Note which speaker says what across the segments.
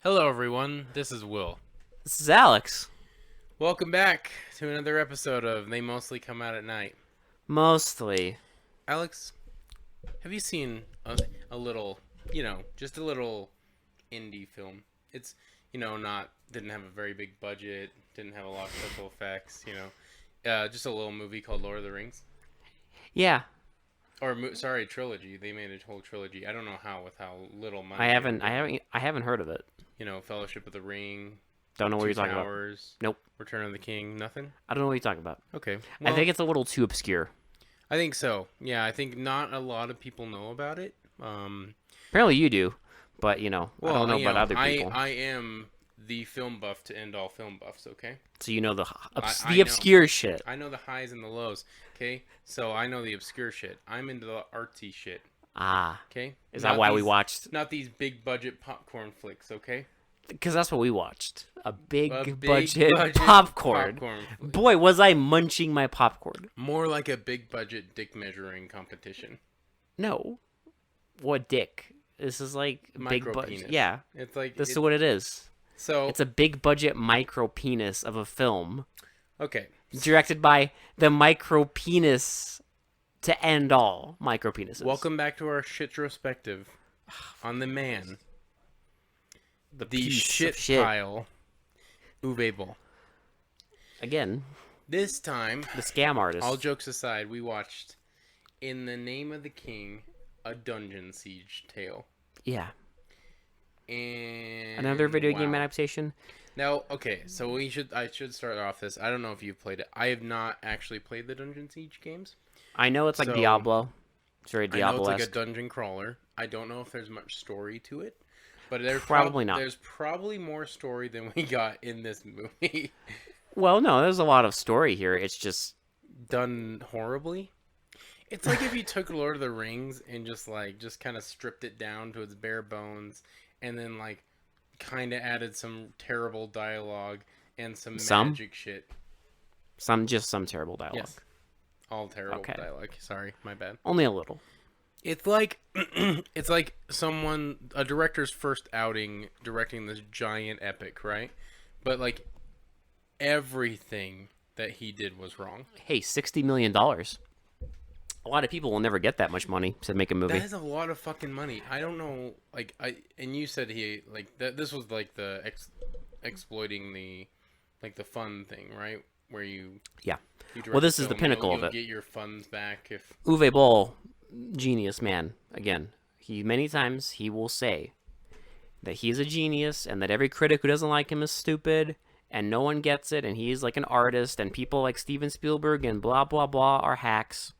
Speaker 1: Hello, everyone. This is Will.
Speaker 2: This is Alex.
Speaker 1: Welcome back to another episode of They Mostly Come Out at Night.
Speaker 2: Mostly.
Speaker 1: Alex, have you seen a little, just a little indie film? It's, not, didn't have a very big budget, didn't have a lot of special effects, just a little movie called Lord of the Rings.
Speaker 2: Yeah,
Speaker 1: Or, sorry, trilogy. They made a whole trilogy. I don't know how, with how little
Speaker 2: I
Speaker 1: money they were
Speaker 2: haven't, I
Speaker 1: given.
Speaker 2: haven't, I haven't heard of it.
Speaker 1: Fellowship of the Ring,
Speaker 2: Don't know what
Speaker 1: Two
Speaker 2: you're talking about.
Speaker 1: Towers,
Speaker 2: Nope,
Speaker 1: Return of the King, nothing?
Speaker 2: I don't know what you're talking about.
Speaker 1: Okay.
Speaker 2: I
Speaker 1: Well,
Speaker 2: think it's a little too obscure.
Speaker 1: I think so. Yeah, I think not a lot of people know about it.
Speaker 2: Apparently you do, but I don't
Speaker 1: Well,
Speaker 2: know about other
Speaker 1: I
Speaker 2: people.
Speaker 1: I am the film buff to end all film buffs. Okay,
Speaker 2: So you know the
Speaker 1: I
Speaker 2: the
Speaker 1: know
Speaker 2: obscure shit.
Speaker 1: I know the highs and the lows. Okay, so I know the obscure shit. I'm into the artsy shit.
Speaker 2: Ah,
Speaker 1: Okay,
Speaker 2: is that why we watched?
Speaker 1: not these big budget popcorn flicks. Okay,
Speaker 2: Because that's what we watched. A
Speaker 1: a
Speaker 2: big
Speaker 1: big
Speaker 2: budget
Speaker 1: budget
Speaker 2: popcorn.
Speaker 1: flick.
Speaker 2: Boy, was I munching my popcorn.
Speaker 1: More like a big budget dick measuring competition.
Speaker 2: No, what dick? This is like big
Speaker 1: Micro
Speaker 2: budget.
Speaker 1: penis.
Speaker 2: Yeah,
Speaker 1: It's like
Speaker 2: this is what it is.
Speaker 1: so.
Speaker 2: It's a big budget micro penis of a film
Speaker 1: Okay,
Speaker 2: directed by the micro penis to end all micro penises.
Speaker 1: welcome back to our shitrospective on the man,
Speaker 2: the
Speaker 1: the
Speaker 2: piece
Speaker 1: shit,
Speaker 2: of shit.
Speaker 1: pile, Uwe Boll.
Speaker 2: Again,
Speaker 1: This time,
Speaker 2: the scam artist.
Speaker 1: all jokes aside, we watched In the Name of the King, a Dungeon Siege tale.
Speaker 2: Yeah,
Speaker 1: And
Speaker 2: another video game
Speaker 1: wow.
Speaker 2: adaptation.
Speaker 1: Now, okay, so I should start off this. I don't know if you've played it. I have not actually played the Dungeon Siege games.
Speaker 2: I know it's like
Speaker 1: So,
Speaker 2: Diablo. It's very
Speaker 1: I know it's like a
Speaker 2: Diablo-esque.
Speaker 1: dungeon crawler. I don't know if there's much story to it, but there's
Speaker 2: Probably not.
Speaker 1: There's probably more story than we got in this movie.
Speaker 2: Well, no, there's a lot of story here. It's just
Speaker 1: Done horribly. It's like if you took Lord of the Rings and just kind of stripped it down to its bare bones, and then like kind of added some terrible dialogue and some
Speaker 2: Some?
Speaker 1: magic shit.
Speaker 2: some terrible dialogue.
Speaker 1: Yes, all terrible
Speaker 2: Okay.
Speaker 1: dialogue. Sorry, my bad.
Speaker 2: Only a little.
Speaker 1: It's like it's like a director's first outing directing this giant epic, right? But like everything that he did was wrong.
Speaker 2: Hey, $60 million. A lot of people will never get that much money to make a movie.
Speaker 1: That is a lot of fucking money. I don't know, like and you said he like that. This was like the exploiting the like the fun thing, right? Where
Speaker 2: Yeah.
Speaker 1: you
Speaker 2: Well,
Speaker 1: direct
Speaker 2: this
Speaker 1: a
Speaker 2: is the
Speaker 1: film,
Speaker 2: pinnacle
Speaker 1: you'll
Speaker 2: of it.
Speaker 1: get your funds back if
Speaker 2: Uwe Boll, genius man. Again, he many times he will say that he's a genius and that every critic who doesn't like him is stupid and no one gets it and he's like an artist and people like Steven Spielberg and blah blah blah are hacks.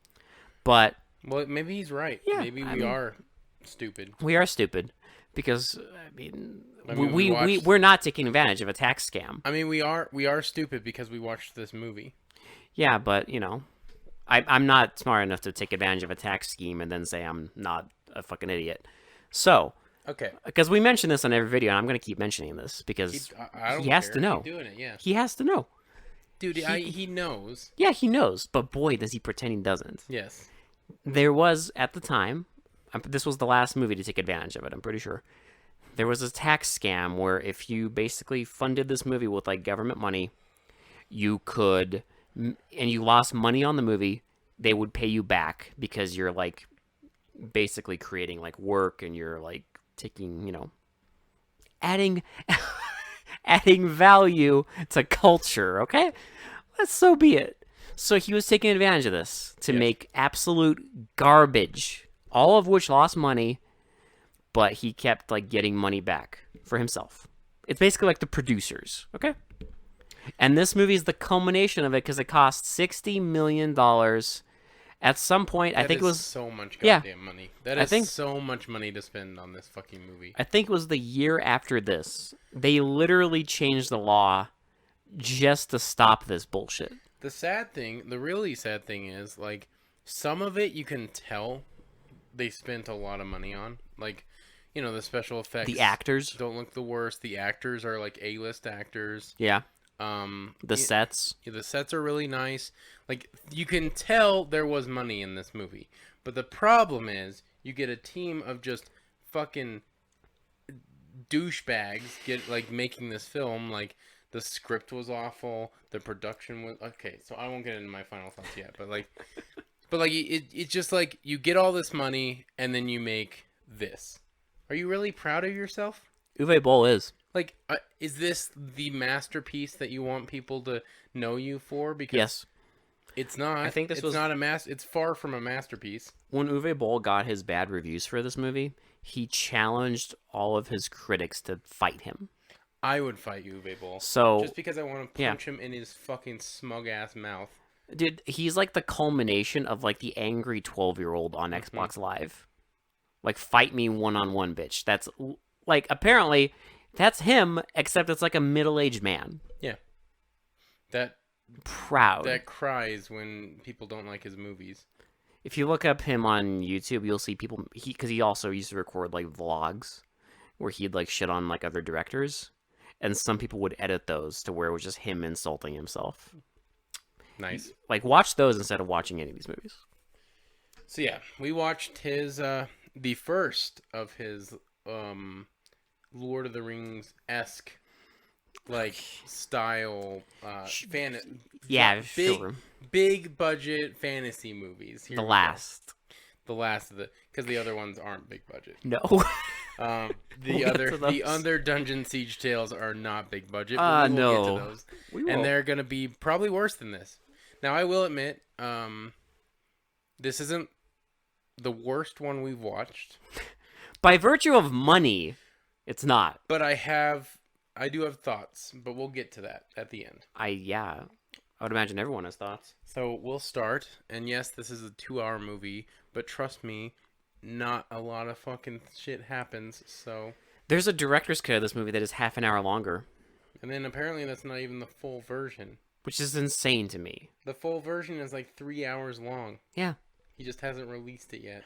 Speaker 2: But
Speaker 1: well, maybe he's right.
Speaker 2: Yeah,
Speaker 1: Maybe
Speaker 2: I
Speaker 1: we
Speaker 2: mean-
Speaker 1: are stupid.
Speaker 2: we are stupid because I mean,
Speaker 1: I mean,
Speaker 2: we we're not taking advantage of a tax scam.
Speaker 1: I mean, we are stupid because we watched this movie.
Speaker 2: Yeah, but I'm not smart enough to take advantage of a tax scheme and then say I'm not a fucking idiot. So,
Speaker 1: Okay,
Speaker 2: because we mention this on every video, and I'm going to keep mentioning this because
Speaker 1: I don't
Speaker 2: he has
Speaker 1: care.
Speaker 2: to know.
Speaker 1: Keep doing it, yeah,
Speaker 2: He has to know.
Speaker 1: dude. He knows.
Speaker 2: Yeah, he knows, but boy, does he pretend he doesn't.
Speaker 1: Yes.
Speaker 2: There was, at the time, this was the last movie to take advantage of it, I'm pretty sure. There was a tax scam where if you basically funded this movie with like government money, you could, and you lost money on the movie, they would pay you back because you're like basically creating like work and you're like taking, adding adding value to culture, okay? So be it. So he was taking advantage of this to
Speaker 1: Yes.
Speaker 2: make absolute garbage, all of which lost money, but he kept like getting money back for himself. It's basically like the producers, okay? And this movie is the culmination of it because it cost $60 million. At some point, I
Speaker 1: That
Speaker 2: think it
Speaker 1: is
Speaker 2: was
Speaker 1: so much
Speaker 2: yeah.
Speaker 1: goddamn money. That
Speaker 2: I
Speaker 1: is
Speaker 2: think-
Speaker 1: so much money to spend on this fucking movie.
Speaker 2: I think it was the year after this. They literally changed the law just to stop this bullshit.
Speaker 1: The sad thing, the really sad thing is, like, some of it you can tell they spent a lot of money on. Like, the special effects.
Speaker 2: The actors,
Speaker 1: don't look the worst. The actors are like A-list actors.
Speaker 2: yeah,
Speaker 1: Um,
Speaker 2: the
Speaker 1: y-
Speaker 2: sets.
Speaker 1: the sets are really nice. Like, you can tell there was money in this movie. But the problem is, you get a team of just fucking douchebags get like making this film. Like the script was awful, the production was okay. So I won't get into my final thoughts yet, but like it's just like you get all this money and then you make this. Are you really proud of yourself?
Speaker 2: Uwe Boll is.
Speaker 1: Like, is this the masterpiece that you want people to know you for? Because
Speaker 2: Yes.
Speaker 1: it's not.
Speaker 2: I think this
Speaker 1: it's
Speaker 2: was
Speaker 1: not It's far from a masterpiece.
Speaker 2: when Uwe Boll got his bad reviews for this movie. He challenged all of his critics to fight him.
Speaker 1: I would fight you, Uwe Boll.
Speaker 2: So,
Speaker 1: Just because I want to punch him in his fucking smug ass mouth.
Speaker 2: dude, he's like the culmination of like the angry 12-year-old on Xbox Live. Like, fight me one-on-one, bitch. That's like, apparently that's him, except it's like a middle-aged man.
Speaker 1: Yeah. That
Speaker 2: Proud.
Speaker 1: cries when people don't like his movies.
Speaker 2: If you look up him on YouTube, you'll see people, because he also used to record like vlogs where he'd like shit on like other directors, and some people would edit those to where it was just him insulting himself.
Speaker 1: Nice.
Speaker 2: Like, watch those instead of watching any of these movies.
Speaker 1: So yeah, we watched his the first of his Lord of the Rings-esque like style
Speaker 2: Yeah,
Speaker 1: big
Speaker 2: sure.
Speaker 1: big budget fantasy movies. Here
Speaker 2: The
Speaker 1: we go.
Speaker 2: last.
Speaker 1: The last of because the other ones aren't big budget.
Speaker 2: No.
Speaker 1: The
Speaker 2: We'll get to
Speaker 1: the
Speaker 2: those.
Speaker 1: other Dungeon Siege Tales are not big budget. But we will
Speaker 2: no.
Speaker 1: get to those.
Speaker 2: We will.
Speaker 1: And they're gonna be probably worse than this. Now I will admit, this isn't the worst one we've watched,
Speaker 2: By virtue of money, it's not.
Speaker 1: but I do have thoughts, but we'll get to that at the end.
Speaker 2: I would imagine everyone has thoughts.
Speaker 1: So we'll start, and yes, this is a 2-hour movie, but trust me, not a lot of fucking shit happens. So,
Speaker 2: There's a director's cut of this movie that is half an hour longer,
Speaker 1: and then apparently that's not even the full version.
Speaker 2: which is insane to me.
Speaker 1: The full version is like 3 hours long.
Speaker 2: Yeah.
Speaker 1: He just hasn't released it yet.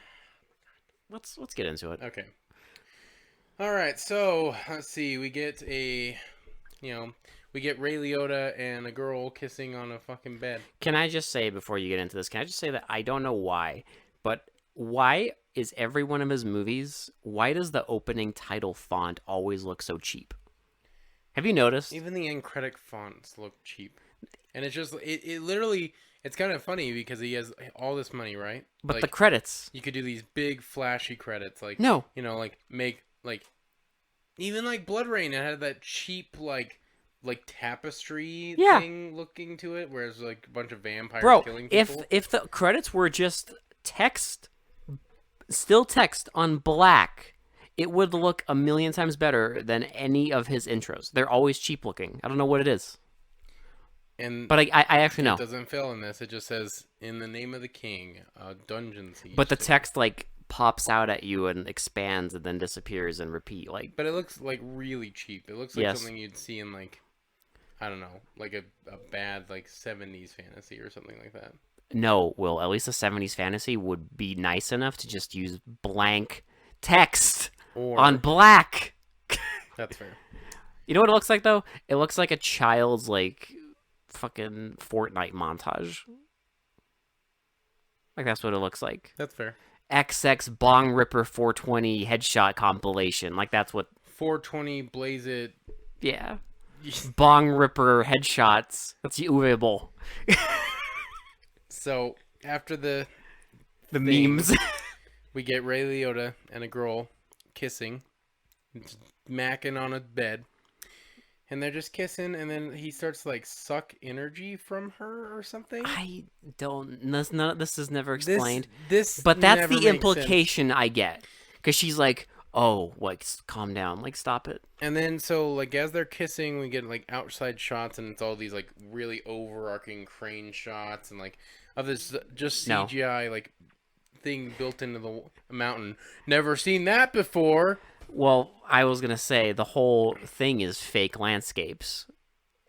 Speaker 2: Let's get into it.
Speaker 1: Okay. All right. So let's see. We get Ray Liotta and a girl kissing on a fucking bed.
Speaker 2: Can I just say before you get into this, can I just say that I don't know why, but why is every one of his movies, why does the opening title font always look so cheap? Have you noticed?
Speaker 1: Even the end credit fonts look cheap, and it's just it literally. It's kind of funny because he has all this money, right?
Speaker 2: But
Speaker 1: like,
Speaker 2: the credits.
Speaker 1: you could do these big flashy credits, like
Speaker 2: No.
Speaker 1: like make like even like Blood Rain. It had that cheap like tapestry
Speaker 2: Yeah.
Speaker 1: thing looking to it, whereas like a bunch of vampires
Speaker 2: Bro,
Speaker 1: killing people.
Speaker 2: if the credits were just text, still text on black, it would look a million times better than any of his intros. They're always cheap looking. I don't know what it is.
Speaker 1: And
Speaker 2: But I actually know.
Speaker 1: it doesn't fail in this. It just says, "In the name of the king, dungeon siege."
Speaker 2: But the text like pops out at you and expands and then disappears and repeat. Like,
Speaker 1: But it looks like really cheap. It looks like
Speaker 2: Yes.
Speaker 1: something you'd see in like, I don't know, like a bad like 70s fantasy or something like that.
Speaker 2: no, Will, at least the 70s fantasy would be nice enough to just use blank text
Speaker 1: Or
Speaker 2: on black.
Speaker 1: that's fair.
Speaker 2: You know what it looks like though? It looks like a child's like fucking Fortnite montage. Like that's what it looks like.
Speaker 1: That's fair.
Speaker 2: XX Bong Ripper 420 headshot compilation. Like that's what
Speaker 1: 420 blaze it.
Speaker 2: yeah. Bong Ripper headshots. That's the Uwe Boll.
Speaker 1: So after the
Speaker 2: The
Speaker 1: thing,
Speaker 2: memes.
Speaker 1: we get Ray Liotta and a girl kissing, macking on a bed. And they're just kissing, and then he starts to, like, suck energy from her or something.
Speaker 2: I don't. This is never explained.
Speaker 1: This
Speaker 2: But that's
Speaker 1: never
Speaker 2: the
Speaker 1: makes sense.
Speaker 2: implication I get. Because she's like, oh, like, calm down. Like, stop it.
Speaker 1: And then, so, like, as they're kissing, we get, like, outside shots, and it's all these, like, really overarching crane shots, and, like, of this just
Speaker 2: No.
Speaker 1: CGI, like, thing built into the mountain. Never seen that before.
Speaker 2: Well, I was going to say the whole thing is fake landscapes.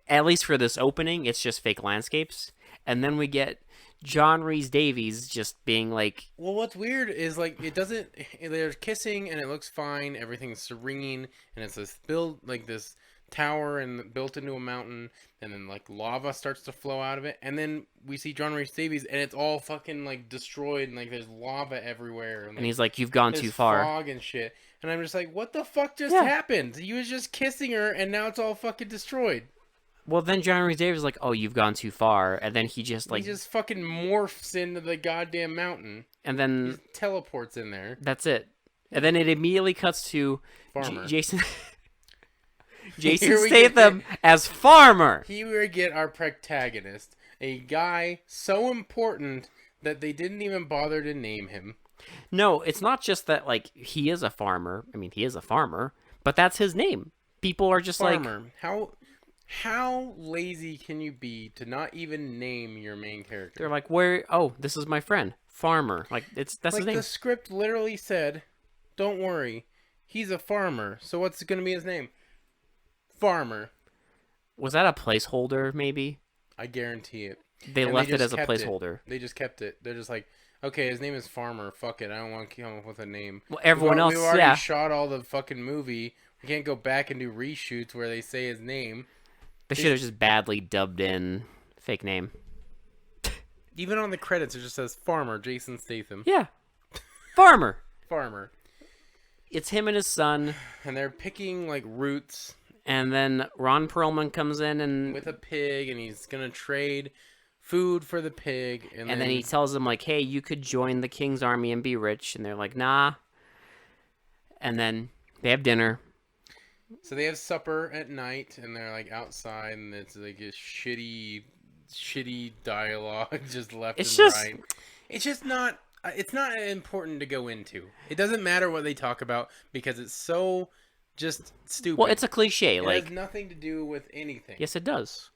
Speaker 2: At least for this opening, it's just fake landscapes. And then we get John Rhys Davies just being like,
Speaker 1: Well, what's weird is, like, it doesn't... They're kissing, and it looks fine. Everything's serene, and it's this build, like, this tower and built into a mountain, and then like lava starts to flow out of it, and then we see John Rhys Davies, and it's all fucking like destroyed, and like there's lava everywhere, and,
Speaker 2: And
Speaker 1: like,
Speaker 2: he's like, "You've gone
Speaker 1: there's
Speaker 2: too far."
Speaker 1: fog and shit, and I'm just like, what the fuck just
Speaker 2: Yeah.
Speaker 1: happened? He was just kissing her, and now it's all fucking destroyed.
Speaker 2: Well, then John Rhys Davies is like, "Oh, you've gone too far," and then he just like,
Speaker 1: He just fucking morphs into the goddamn mountain.
Speaker 2: and
Speaker 1: He
Speaker 2: then
Speaker 1: just teleports in there.
Speaker 2: that's it. And then it immediately cuts to
Speaker 1: Farmer.
Speaker 2: Jason
Speaker 1: Here
Speaker 2: Jason
Speaker 1: we get
Speaker 2: Statham as Farmer.
Speaker 1: Here we get our protagonist, a guy so important that they didn't even bother to name him.
Speaker 2: No, it's not just that like he is a farmer. I mean, he is a farmer, but that's his name. People are just like,
Speaker 1: Farmer. How lazy can you be to not even name your main character?
Speaker 2: they're like, "Where? Oh, this is my friend, Farmer." Like that's
Speaker 1: Like
Speaker 2: his name.
Speaker 1: the script literally said, "Don't worry, he's a farmer." So what's going to be his name? Farmer.
Speaker 2: Was that a placeholder? Maybe
Speaker 1: I guarantee it.
Speaker 2: they
Speaker 1: And
Speaker 2: left it
Speaker 1: just
Speaker 2: as a
Speaker 1: kept
Speaker 2: placeholder.
Speaker 1: They just kept it. They're just like, okay, his name is Farmer. Fuck it. I don't want to come up with a name.
Speaker 2: Well, everyone else,
Speaker 1: We've already
Speaker 2: yeah.
Speaker 1: shot all the fucking movie. We can't go back and do reshoots where they say his name.
Speaker 2: They should have just badly dubbed in fake name.
Speaker 1: Even on the credits, it just says Farmer Jason Statham.
Speaker 2: Yeah, Farmer.
Speaker 1: Farmer.
Speaker 2: It's him and his son,
Speaker 1: And they're picking like roots
Speaker 2: and then Ron Perlman comes in and
Speaker 1: with a pig, and he's gonna trade food for the pig,
Speaker 2: and then he tells them like, "Hey, you could join the king's army and be rich," and they're like, "Nah." And then they have dinner.
Speaker 1: So they have supper at night, and they're like outside, and it's like a shitty dialogue just left
Speaker 2: It's
Speaker 1: and
Speaker 2: just-
Speaker 1: right. It's just not. It's not important to go into. It doesn't matter what they talk about because it's so just stupid.
Speaker 2: Well, it's a cliche.
Speaker 1: It
Speaker 2: Like,
Speaker 1: has nothing to do with anything.
Speaker 2: yes, it does.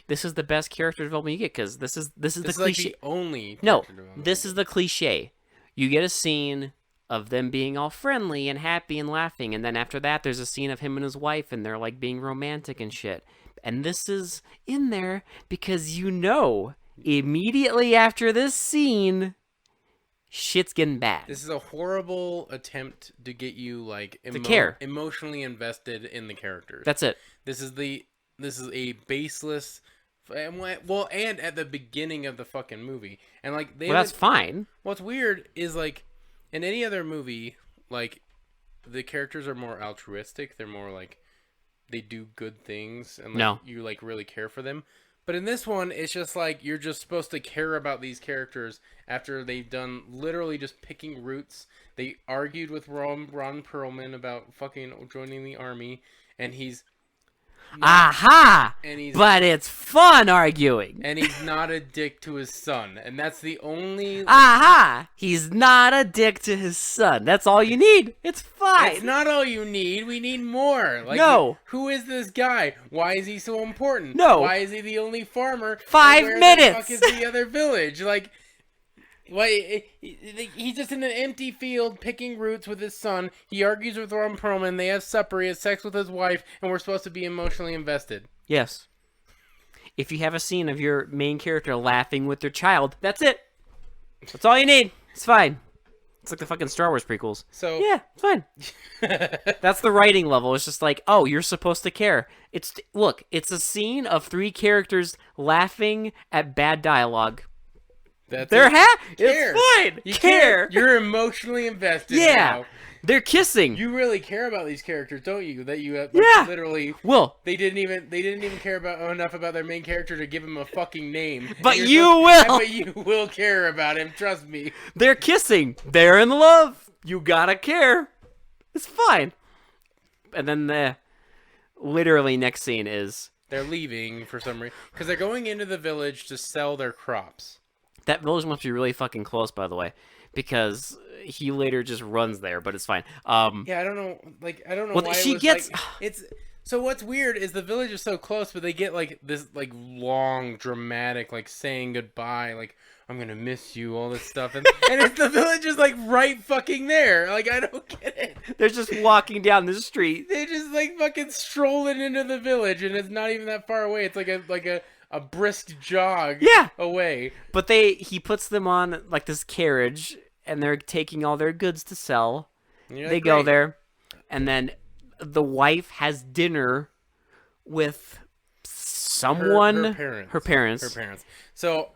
Speaker 2: This is the best character development you get because this is the
Speaker 1: This is like
Speaker 2: cliche.
Speaker 1: the only.
Speaker 2: No,
Speaker 1: character development.
Speaker 2: this is the cliche. You get a scene of them being all friendly and happy and laughing, and then after that, there's a scene of him and his wife, and they're like being romantic and shit. And this is in there because you know immediately after this scene, shit's getting bad.
Speaker 1: This is a horrible attempt to get you like
Speaker 2: care.
Speaker 1: emotionally invested in the characters.
Speaker 2: That's it.
Speaker 1: This is a baseless. Well, and at the beginning of the fucking movie, and like they.
Speaker 2: Well, that's fine.
Speaker 1: What's weird is like in any other movie, like the characters are more altruistic. They're more like they do good things, and like,
Speaker 2: No.
Speaker 1: you like really care for them. But in this one, it's just like you're just supposed to care about these characters after they've done literally just picking roots. They argued with Ron Perlman about fucking joining the army, and he's
Speaker 2: Aha!
Speaker 1: and he's
Speaker 2: But it's fun arguing.
Speaker 1: and he's not a dick to his son, and that's the only.
Speaker 2: Aha! He's not a dick to his son. That's all you need. It's fine.
Speaker 1: It's not all you need. We need more. Like,
Speaker 2: No.
Speaker 1: Who is this guy? Why is he so important?
Speaker 2: No.
Speaker 1: Why is he the only farmer?
Speaker 2: 5
Speaker 1: And where
Speaker 2: minutes.
Speaker 1: the fuck is the other village? Like, why? He's just in an empty field picking roots with his son. He argues with Ron Perlman. They have supper. He has sex with his wife, and we're supposed to be emotionally invested.
Speaker 2: Yes. If you have a scene of your main character laughing with their child, that's it. That's all you need. It's fine. It's like the fucking Star Wars prequels.
Speaker 1: So
Speaker 2: Yeah, it's fine. That's the writing level. It's just like, oh, you're supposed to care. Look, it's a scene of 3 characters laughing at bad dialogue.
Speaker 1: that's
Speaker 2: They're
Speaker 1: it. Care.
Speaker 2: It's fine.
Speaker 1: You
Speaker 2: care.
Speaker 1: You're emotionally invested.
Speaker 2: Yeah.
Speaker 1: now.
Speaker 2: They're kissing.
Speaker 1: You really care about these characters, don't you? That you have
Speaker 2: Yeah.
Speaker 1: literally.
Speaker 2: Will.
Speaker 1: They didn't even care about enough about their main character to give him a fucking name.
Speaker 2: But
Speaker 1: And
Speaker 2: you
Speaker 1: you're
Speaker 2: will.
Speaker 1: But you will care about him. Trust me.
Speaker 2: They're kissing. They're in love. You gotta care. It's fine. And then the literally next scene is
Speaker 1: They're leaving for some reason because they're going into the village to sell their crops.
Speaker 2: that village must be really fucking close, by the way, because he later just runs there, but it's fine.
Speaker 1: Yeah, I don't know. Like, I don't know
Speaker 2: Well,
Speaker 1: why
Speaker 2: she
Speaker 1: it was
Speaker 2: gets-
Speaker 1: like, it's. So what's weird is the village is so close, but they get like this like long dramatic like saying goodbye, like I'm gonna miss you, all this stuff, and the village is like right fucking there. Like I don't get it.
Speaker 2: They're just walking down the street.
Speaker 1: They just like fucking strolling into the village, and it's not even that far away. It's like a brisk jog.
Speaker 2: Yeah.
Speaker 1: Away.
Speaker 2: But he puts them on like this carriage, and they're taking all their goods to sell.
Speaker 1: And you're
Speaker 2: They
Speaker 1: like,
Speaker 2: go
Speaker 1: "Great."
Speaker 2: there, and then the wife has dinner with
Speaker 1: Her
Speaker 2: someone,
Speaker 1: parents.
Speaker 2: her parents.
Speaker 1: Her parents. So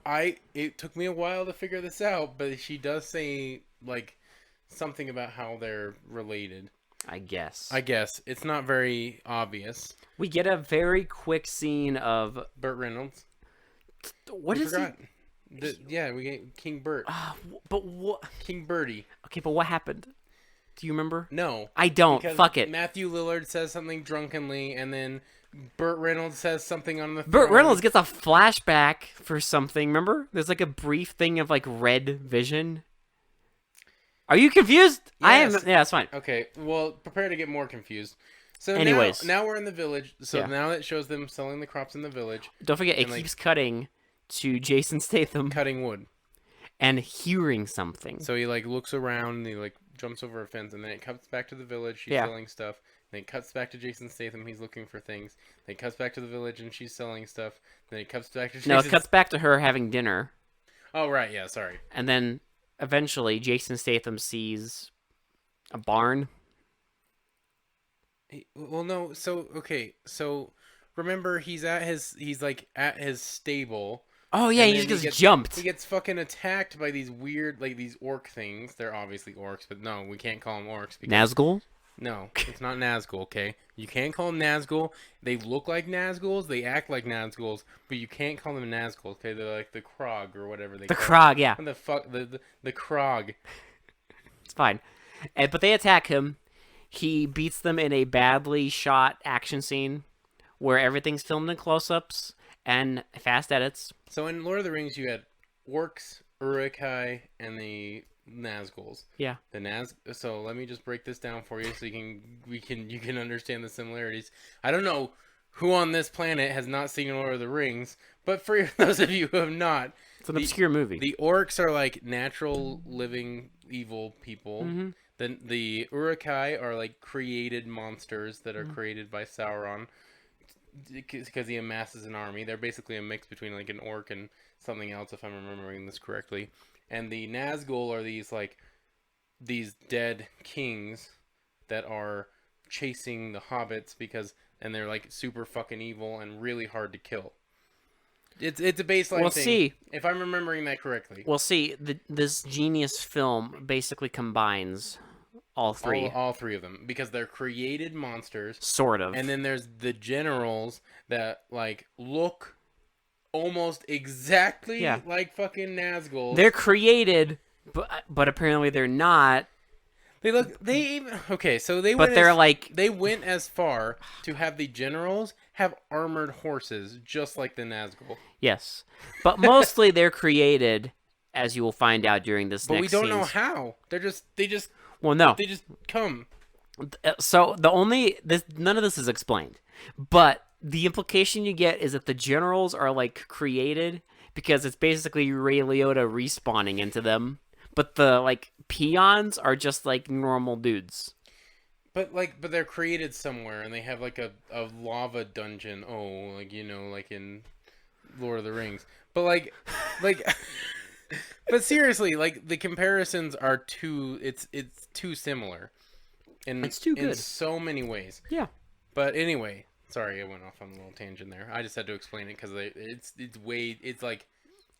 Speaker 1: it took me a while to figure this out, but she does say like something about how they're related.
Speaker 2: I guess.
Speaker 1: I guess it's not very obvious.
Speaker 2: We get a very quick scene of
Speaker 1: Burt Reynolds.
Speaker 2: what
Speaker 1: We
Speaker 2: is
Speaker 1: forgot. Yeah, we get King Burt.
Speaker 2: But what?
Speaker 1: King Bertie.
Speaker 2: Okay, but what happened? Do you remember?
Speaker 1: No.
Speaker 2: I don't.
Speaker 1: Because
Speaker 2: Fuck it.
Speaker 1: Matthew Lillard says something drunkenly, and then Burt Reynolds says something on the
Speaker 2: Burt
Speaker 1: throne.
Speaker 2: Reynolds gets a flashback for something. Remember? There's like a brief thing of like red vision. Are you confused? I am.
Speaker 1: Yes.
Speaker 2: Yeah, it's fine.
Speaker 1: Okay, well, prepare to get more confused. So
Speaker 2: Anyways.
Speaker 1: now we're in the village. So
Speaker 2: Yeah.
Speaker 1: now it shows them selling the crops in the village,
Speaker 2: Don't forget, it
Speaker 1: And, like-
Speaker 2: keeps cutting to Jason Statham
Speaker 1: cutting wood.
Speaker 2: and hearing something.
Speaker 1: So he like looks around, and he like jumps over a fence, and then it cuts back to the village. She's
Speaker 2: Yeah.
Speaker 1: selling stuff. Then it cuts back to Jason Statham. He's looking for things. Then it cuts back to the village, and she's selling stuff. Then it cuts back to Jason.
Speaker 2: No, it cuts back to her having dinner,
Speaker 1: Oh right, yeah, sorry.
Speaker 2: and then eventually Jason Statham sees a barn.
Speaker 1: Well, no. So okay, so remember he's like at his stable.
Speaker 2: Oh yeah,
Speaker 1: And
Speaker 2: he
Speaker 1: then
Speaker 2: just
Speaker 1: he
Speaker 2: gets
Speaker 1: gets-
Speaker 2: jumped.
Speaker 1: He gets fucking attacked by these weird, like these orc things. They're obviously orcs, but no, we can't call them orcs because
Speaker 2: Nazgul.
Speaker 1: no, it's not Nazgul. Okay, you can't call them Nazgul. They look like Nazguls, they act like Nazguls, but you can't call them Nazgul. Okay, they're like the Krog or whatever they.
Speaker 2: The
Speaker 1: call
Speaker 2: Krog, yeah,
Speaker 1: What the fuck? The Krog.
Speaker 2: it's fine. But they attack him. He beats them in a badly shot action scene where everything's filmed in close-ups and fast edits.
Speaker 1: So in Lord of the Rings, you had orcs, Uruk-hai, and the Nazguls.
Speaker 2: Yeah.
Speaker 1: So let me just break this down for you so you can understand the similarities. I don't know who on this planet has not seen Lord of the Rings, but for those of you who have not,
Speaker 2: It's an obscure movie.
Speaker 1: the orcs are like natural living evil people.
Speaker 2: Mm-hmm.
Speaker 1: Then the Uruk-hai are like created monsters that
Speaker 2: Mm-hmm.
Speaker 1: are created by Sauron because he amasses an army. They're basically a mix between like an orc and something else, if I'm remembering this correctly. And the Nazgul are these dead kings that are chasing the hobbits and they're like super fucking evil and really hard to kill. It's a baseline
Speaker 2: Well,
Speaker 1: thing.
Speaker 2: see.
Speaker 1: If I'm remembering that correctly.
Speaker 2: Well, see, this genius film basically combines all three,
Speaker 1: All three of them, because they're created monsters.
Speaker 2: sort of.
Speaker 1: And then there's the generals that like look almost exactly
Speaker 2: Yeah.
Speaker 1: like fucking Nazgul.
Speaker 2: They're created, but apparently they're not.
Speaker 1: Okay, so they
Speaker 2: But
Speaker 1: went
Speaker 2: they're
Speaker 1: as,
Speaker 2: like,
Speaker 1: they went as far to have the generals have armored horses just like the Nazgul.
Speaker 2: yes, but mostly they're created, as you will find out during this
Speaker 1: But
Speaker 2: next
Speaker 1: we don't know
Speaker 2: scenes.
Speaker 1: how. They just
Speaker 2: Well, no.
Speaker 1: come.
Speaker 2: So none of this is explained, but the implication you get is that the generals are like created because it's basically Ray Liotta respawning into them, but the like peons are just like normal dudes.
Speaker 1: But they're created somewhere, and they have like a lava dungeon. Oh, like like in Lord of the Rings. But like, but seriously, like the comparisons are it's too similar. And
Speaker 2: It's too
Speaker 1: in
Speaker 2: good.
Speaker 1: so many ways.
Speaker 2: Yeah.
Speaker 1: But anyway, sorry, I went off on a little tangent there. I just had to explain it because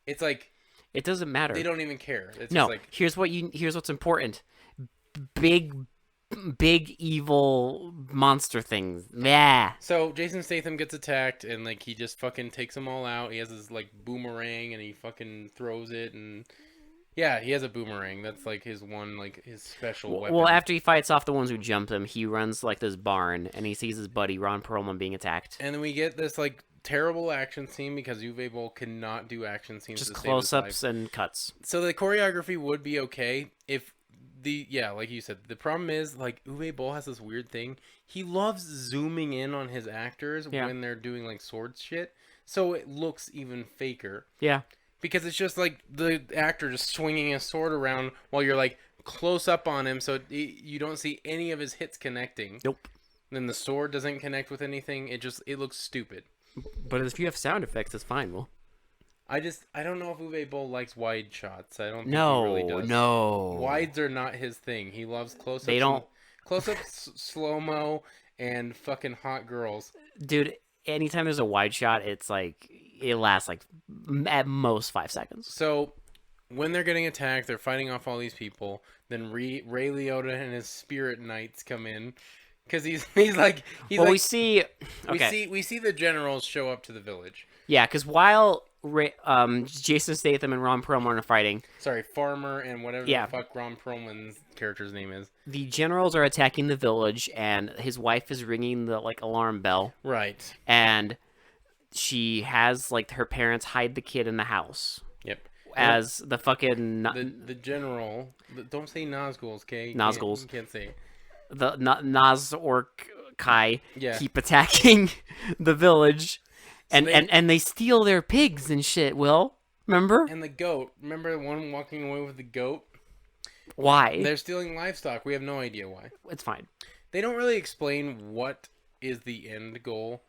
Speaker 1: it's like
Speaker 2: It doesn't matter.
Speaker 1: they don't even care. It's
Speaker 2: No,
Speaker 1: just like
Speaker 2: here's what's important. Big evil monster things. Yeah.
Speaker 1: so Jason Statham gets attacked and like he just fucking takes them all out. He has his like boomerang and he fucking throws it and yeah, he has a boomerang. That's like his one like his special weapon.
Speaker 2: Well, after he fights off the ones who jumped him, he runs to, like this barn and he sees his buddy Ron Perlman being attacked.
Speaker 1: And then we get this like terrible action scene because Uwe Boll cannot do action scenes
Speaker 2: Just
Speaker 1: to save his life.
Speaker 2: close-ups and cuts.
Speaker 1: So the choreography would be okay if like you said, the problem is like Uwe Boll has this weird thing. He loves zooming in on his actors
Speaker 2: Yeah.
Speaker 1: when they're doing like sword shit, so it looks even faker
Speaker 2: Yeah.
Speaker 1: because it's just like the actor just swinging a sword around while you're like close up on him, so you don't see any of his hits connecting.
Speaker 2: Nope.
Speaker 1: Then the sword doesn't connect with anything. It looks stupid.
Speaker 2: But if you have sound effects, it's fine. Well,
Speaker 1: I don't know if Uwe Boll likes wide shots. I don't think
Speaker 2: no,
Speaker 1: he really does.
Speaker 2: no.
Speaker 1: Wides are not his thing. He loves close-ups.
Speaker 2: They don't-
Speaker 1: Close-ups, slow-mo, and fucking hot girls.
Speaker 2: Dude, anytime there's a wide shot, it's like it lasts like at most 5 seconds.
Speaker 1: So when they're getting attacked, they're fighting off all these people. Then Ray Liotta and his spirit knights come in because he's like
Speaker 2: Well, we see. Okay.
Speaker 1: we see the generals show up to the village.
Speaker 2: Yeah, because while Jason Statham and Ron Perlman are fighting,
Speaker 1: Sorry, Farmer and whatever
Speaker 2: Yeah.
Speaker 1: the fuck Ron Perlman's character's name is.
Speaker 2: the generals are attacking the village, and his wife is ringing the like alarm bell,
Speaker 1: Right.
Speaker 2: and she has like her parents hide the kid in the house
Speaker 1: Yep.
Speaker 2: as the fucking
Speaker 1: The general. Don't say Nazguls, okay?
Speaker 2: Nazguls.
Speaker 1: You can't say it.
Speaker 2: the Naz Orc Kai
Speaker 1: Yeah.
Speaker 2: keep attacking the village, and,
Speaker 1: they-
Speaker 2: and they steal their pigs and shit. Will, remember
Speaker 1: And the goat. Remember the one walking away with the goat?
Speaker 2: why?
Speaker 1: They're stealing livestock. We have no idea why.
Speaker 2: It's fine.
Speaker 1: They don't really explain what is the end goal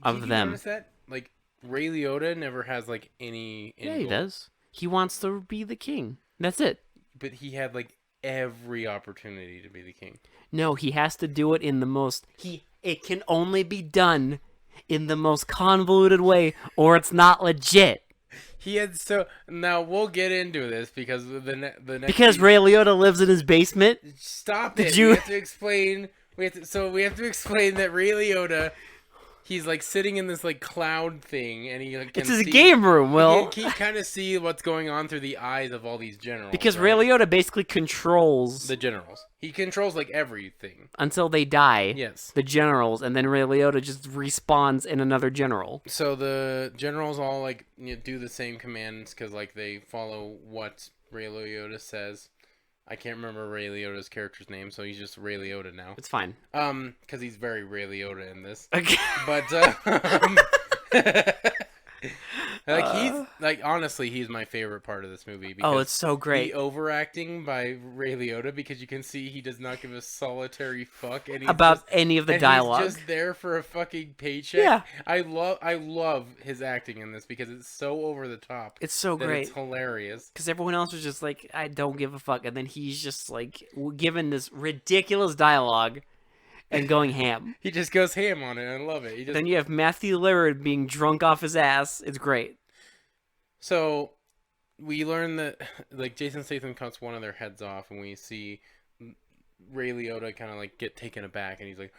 Speaker 2: Of
Speaker 1: Did
Speaker 2: them.
Speaker 1: You notice that? Like Ray Liotta never has like any end
Speaker 2: Yeah, he
Speaker 1: goal,
Speaker 2: does. He wants to be the king. That's it.
Speaker 1: but he had like every opportunity to be the king.
Speaker 2: No, he has to do it in the most. It can only be done in the most convoluted way, or it's not legit.
Speaker 1: He had so now we'll get into this because the next
Speaker 2: Because Ray Liotta lives in his basement.
Speaker 1: stop
Speaker 2: Did
Speaker 1: it.
Speaker 2: you-
Speaker 1: We have to explain. We have to explain that Ray Liotta, he's like sitting in this like cloud thing, and he like, can
Speaker 2: It's his
Speaker 1: see,
Speaker 2: game room, Will.
Speaker 1: He kind of see what's going on through the eyes of all these generals.
Speaker 2: Because
Speaker 1: right?
Speaker 2: Ray Liotta basically controls
Speaker 1: the generals, he controls like everything.
Speaker 2: until they die.
Speaker 1: Yes.
Speaker 2: The generals, and then Ray Liotta just respawns in another general.
Speaker 1: So the generals all like do the same commands because like they follow what Ray Liotta says. I can't remember Ray Liotta's character's name, so he's just Ray Liotta now.
Speaker 2: It's fine.
Speaker 1: Because he's very Ray Liotta in this.
Speaker 2: Okay.
Speaker 1: But like he's like honestly, he's my favorite part of this movie. Because
Speaker 2: Oh, it's so great.
Speaker 1: the overacting by Ray Liotta, because you can see he does not give a solitary fuck and he's
Speaker 2: About
Speaker 1: just,
Speaker 2: any of the
Speaker 1: and
Speaker 2: dialogue.
Speaker 1: He's just there for a fucking paycheck.
Speaker 2: Yeah.
Speaker 1: I love his acting in this because it's so over the top.
Speaker 2: It's so
Speaker 1: that
Speaker 2: great.
Speaker 1: It's hilarious.
Speaker 2: Because everyone else was just like, I don't give a fuck. And then he's just like given this ridiculous dialogue and going ham.
Speaker 1: He just goes ham on it. I love it. He just
Speaker 2: Then you have Matthew Lillard being drunk off his ass. It's great.
Speaker 1: So we learn that like Jason Statham cuts one of their heads off, and we see Ray Liotta kind of like get taken aback, and he's like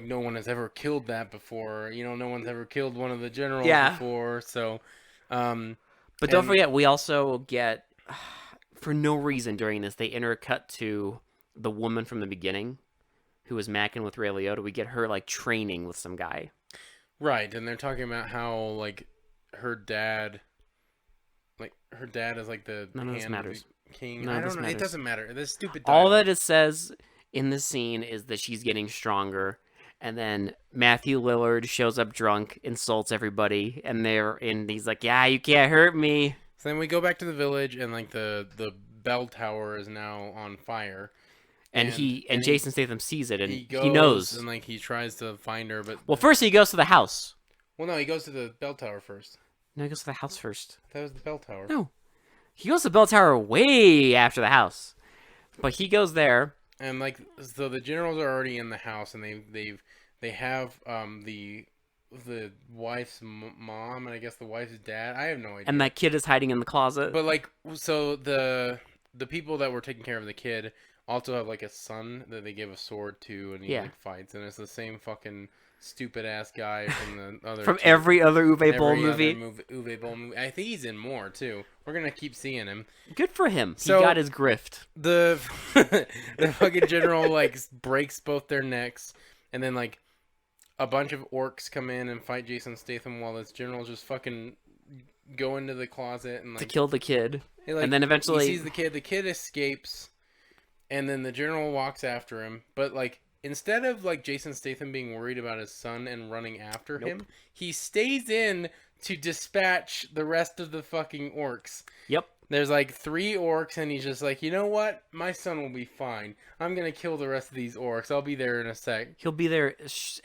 Speaker 1: no one has ever killed that before. You know, no one's ever killed one of the generals
Speaker 2: Yeah.
Speaker 1: before. So,
Speaker 2: But don't
Speaker 1: And-
Speaker 2: forget, we also get, for no reason during this, they intercut to the woman from the beginning who was macking with Ray Liotta. We get her like training with some guy.
Speaker 1: right, and they're talking about how like her dad is like the
Speaker 2: None of this
Speaker 1: hand of
Speaker 2: matters.
Speaker 1: the king.
Speaker 2: None
Speaker 1: I
Speaker 2: of this
Speaker 1: don't know. It
Speaker 2: matters.
Speaker 1: doesn't matter. This stupid.
Speaker 2: All
Speaker 1: dialogue.
Speaker 2: that it says in the scene is that she's getting stronger. And then Matthew Lillard shows up drunk, insults everybody, and he's like, "Yeah, you can't hurt me."
Speaker 1: So then we go back to the village, and like the bell tower is now on fire.
Speaker 2: And
Speaker 1: And
Speaker 2: Jason Statham sees it, and
Speaker 1: He
Speaker 2: he knows.
Speaker 1: and like he tries to find her, but
Speaker 2: Well, first he goes to the house.
Speaker 1: well, no, he goes to the bell tower first.
Speaker 2: No, he goes to the house first.
Speaker 1: That was the bell tower.
Speaker 2: No, he goes to the bell tower way after the house. But he goes there.
Speaker 1: And like, so the generals are already in the house, and they have the wife's mom, and I guess the wife's dad. I have no idea.
Speaker 2: And that kid is hiding in the closet.
Speaker 1: But like, so the people that were taking care of the kid also have like a son that they give a sword to, and he
Speaker 2: Yeah.
Speaker 1: like fights, and it's the same fucking stupid ass guy from the other
Speaker 2: From
Speaker 1: two-
Speaker 2: every other Uwe Boll
Speaker 1: every other
Speaker 2: movie.
Speaker 1: Uwe Boll movie. I think he's in more too. We're gonna keep seeing him.
Speaker 2: Good for him.
Speaker 1: So-
Speaker 2: he got his grift.
Speaker 1: The the fucking general like breaks both their necks, and then like a bunch of orcs come in and fight Jason Statham while this general just fucking go into the closet and
Speaker 2: To
Speaker 1: like
Speaker 2: kill the kid.
Speaker 1: he, like,
Speaker 2: and then eventually-
Speaker 1: he sees the kid escapes, and then the general walks after him, but like instead of like Jason Statham being worried about his son and running after him, he stays in to dispatch the rest of the fucking orcs.
Speaker 2: Yep.
Speaker 1: There's like 3 orcs, and he's just like, you know what? My son will be fine. I'm gonna kill the rest of these orcs. I'll be there in a sec.
Speaker 2: He'll be there